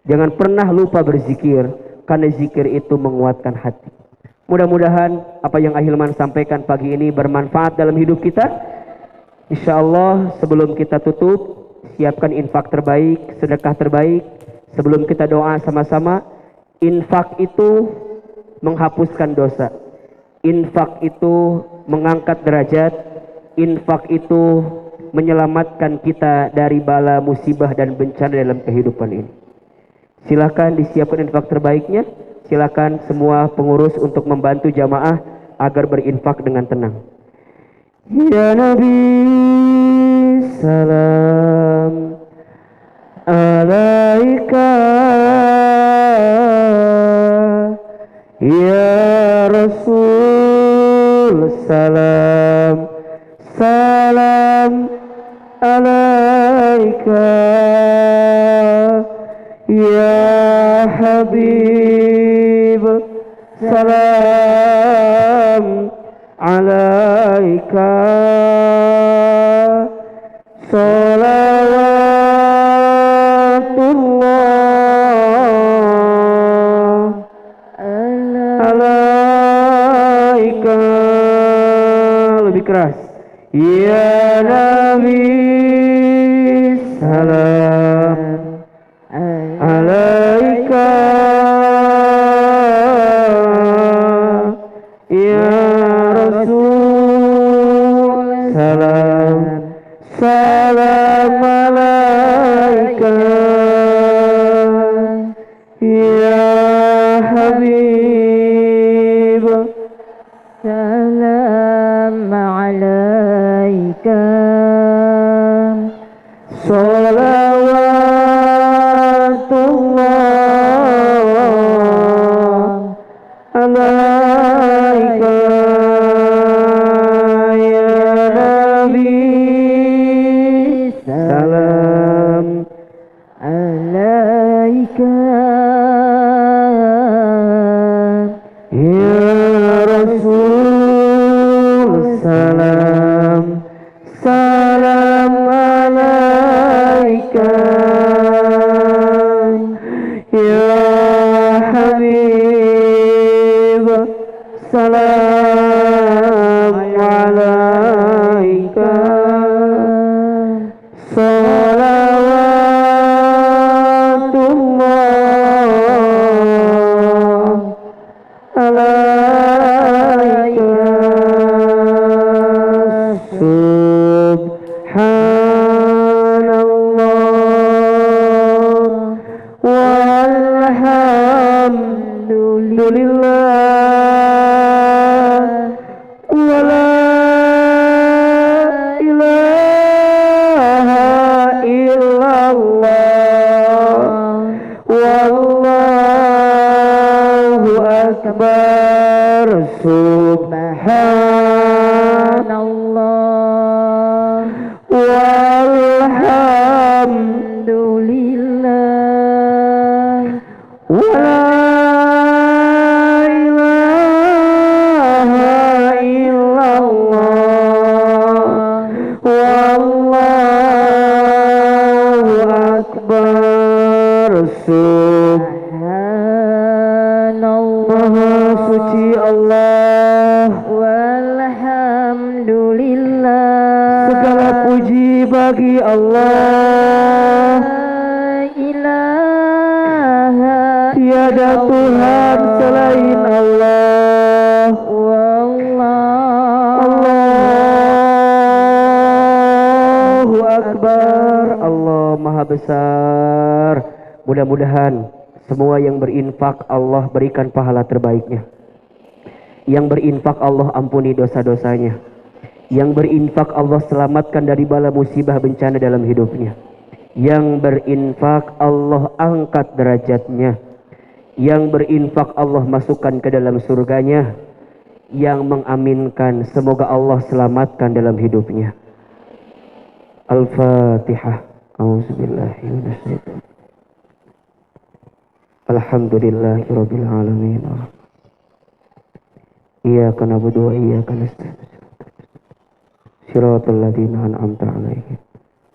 Jangan pernah lupa berzikir. Karena zikir itu menguatkan hati. Mudah-mudahan apa yang Ahilman sampaikan pagi ini bermanfaat dalam hidup kita. Insya Allah sebelum kita tutup, siapkan infak terbaik, sedekah terbaik. Sebelum kita doa sama-sama, infak itu menghapuskan dosa. Infak itu mengangkat derajat. Infak itu menyelamatkan kita dari bala musibah dan bencana dalam kehidupan ini. Silakan disiapkan infak terbaiknya. Silakan semua pengurus untuk membantu jamaah agar berinfak dengan tenang. Ya Nabi salam alaika, ya Rasul salam salam alaika, ya Habib salam alaika, salawatullah alaika. Lebih keras. Ya Nabi salam alaika, ya Rasul salam salam alaika, ya Habib salam alaika ya Nabi, salam alaika ya Rasul, salam salam alaika ya Habib, salam alaika salawatullah alaika subhanallah walhamdulillah wala ilaha illallah wallahu akbar subhanallah walhamdulillah wala ilaha illallah wallahu akbar subhanallah. Maha suci Allah, walhamdulillah, segala puji bagi Allah, ilaha tiada Tuhan selain Allah, Allahu akbar. Allah maha besar. Mudah-mudahan semua yang berinfak Allah berikan pahala terbaiknya. Yang berinfak Allah ampuni dosa-dosanya. Yang berinfak Allah selamatkan dari bala musibah bencana dalam hidupnya. Yang berinfak Allah angkat derajatnya. Yang berinfak Allah masukkan ke dalam surganya. Yang mengaminkan semoga Allah selamatkan dalam hidupnya. Al-Fatihah. A'udzubillahi minasyaitonir. Alhamdulillahirabbil alamin. Iyyaka na'budu wa iyyaka nasta'in. Shiratal ladzina an'amta 'alaihim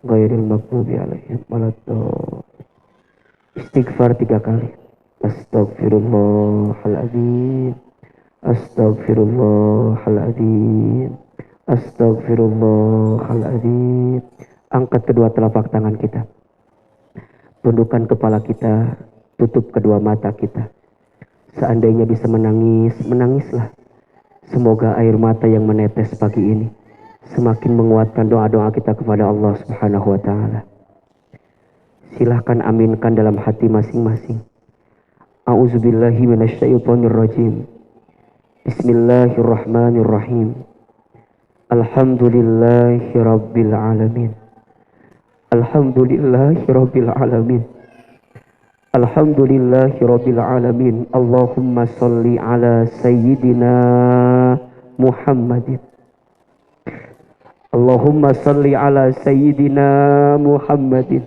ghairil maghdubi 'alaihim waladdallin. Istighfar 3 kali. Astaghfirullahaladzim, astaghfirullahaladzim, astaghfirullahaladzim. Angkat kedua telapak tangan kita, tundukkan kepala kita, tutup kedua mata kita. Seandainya bisa menangis, menangislah. Semoga air mata yang menetes pagi ini semakin menguatkan doa-doa kita kepada Allah Subhanahu wa ta'ala. Silahkan aminkan dalam hati masing-masing. A'udzubillahi minasyaitonirrajim. Bismillahirrahmanirrahim. Alhamdulillahi rabbil alamin. Alhamdulillahi rabbil alamin. Alhamdulillahi rabbil alamin. Allahumma salli ala sayyidina Muhammadin. Allahumma salli ala sayyidina Muhammadin.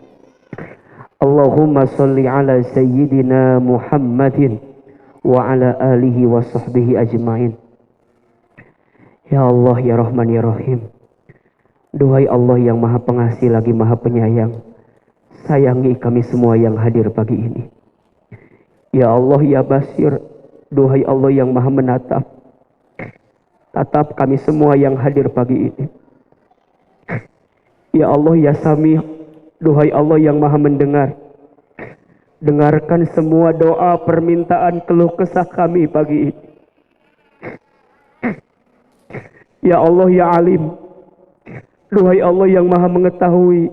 Allahumma salli ala sayyidina Muhammadin wa ala alihi wa sahbihi ajma'in. Ya Allah, ya Rahman, ya Rahim. Duhai Allah yang maha pengasih lagi maha penyayang, sayangi kami semua yang hadir pagi ini. Ya Allah, ya Basir. Duhai Allah yang maha menatap, tatap kami semua yang hadir pagi ini. Ya Allah, ya Sami. Duhai Allah yang maha mendengar, dengarkan semua doa, permintaan, keluh kesah kami pagi ini. Ya Allah, ya Alim. Duhai Allah yang maha mengetahui,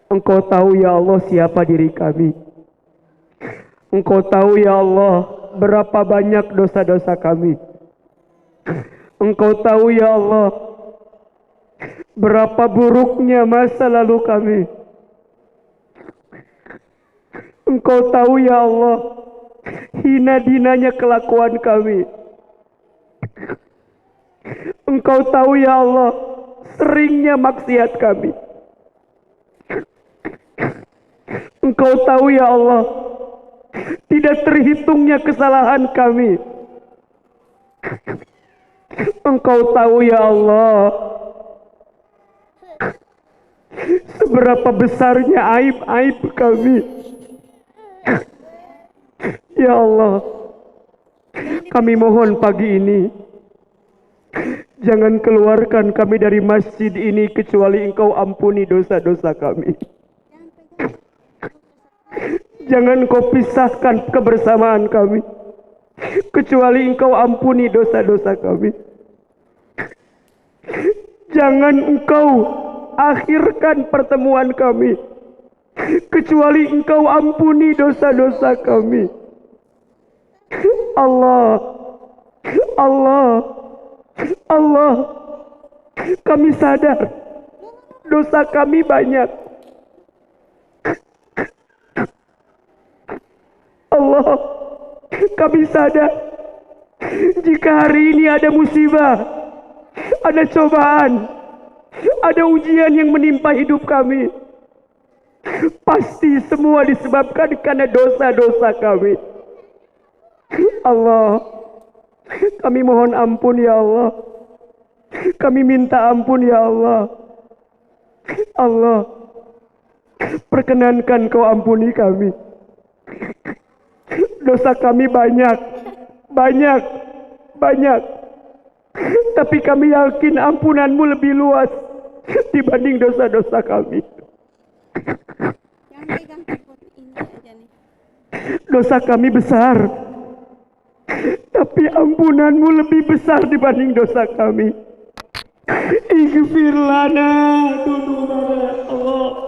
Engkau tahu ya Allah siapa diri kami. Engkau tahu ya Allah berapa banyak dosa-dosa kami. Engkau tahu ya Allah berapa buruknya masa lalu kami. Engkau tahu ya Allah hina-dinanya kelakuan kami. Engkau tahu ya Allah, seringnya maksiat kami. Engkau tahu ya Allah, tidak terhitungnya kesalahan kami. Engkau tahu ya Allah, seberapa besarnya aib-aib kami. Ya Allah, kami mohon pagi ini, jangan keluarkan kami dari masjid ini kecuali Engkau ampuni dosa-dosa kami. Jangan Kau pisahkan kebersamaan kami kecuali Engkau ampuni dosa-dosa kami. Jangan Engkau akhirkan pertemuan kami kecuali Engkau ampuni dosa-dosa kami. Allah, Allah, Allah, kami sadar dosa kami banyak. Allah, kami sadar jika hari ini ada musibah, ada cobaan, ada ujian yang menimpa hidup kami, pasti semua disebabkan karena dosa-dosa kami. Allah, kami mohon ampun ya Allah. Kami minta ampun ya Allah. Allah, perkenankan Kau ampuni kami. Dosa kami banyak, banyak, banyak. Tapi kami yakin ampunan-Mu lebih luas dibanding dosa-dosa kami. Dosa kami besar, tapi ampunan-Mu lebih besar dibanding dosa kami. Ighfir lana dunubana Allah.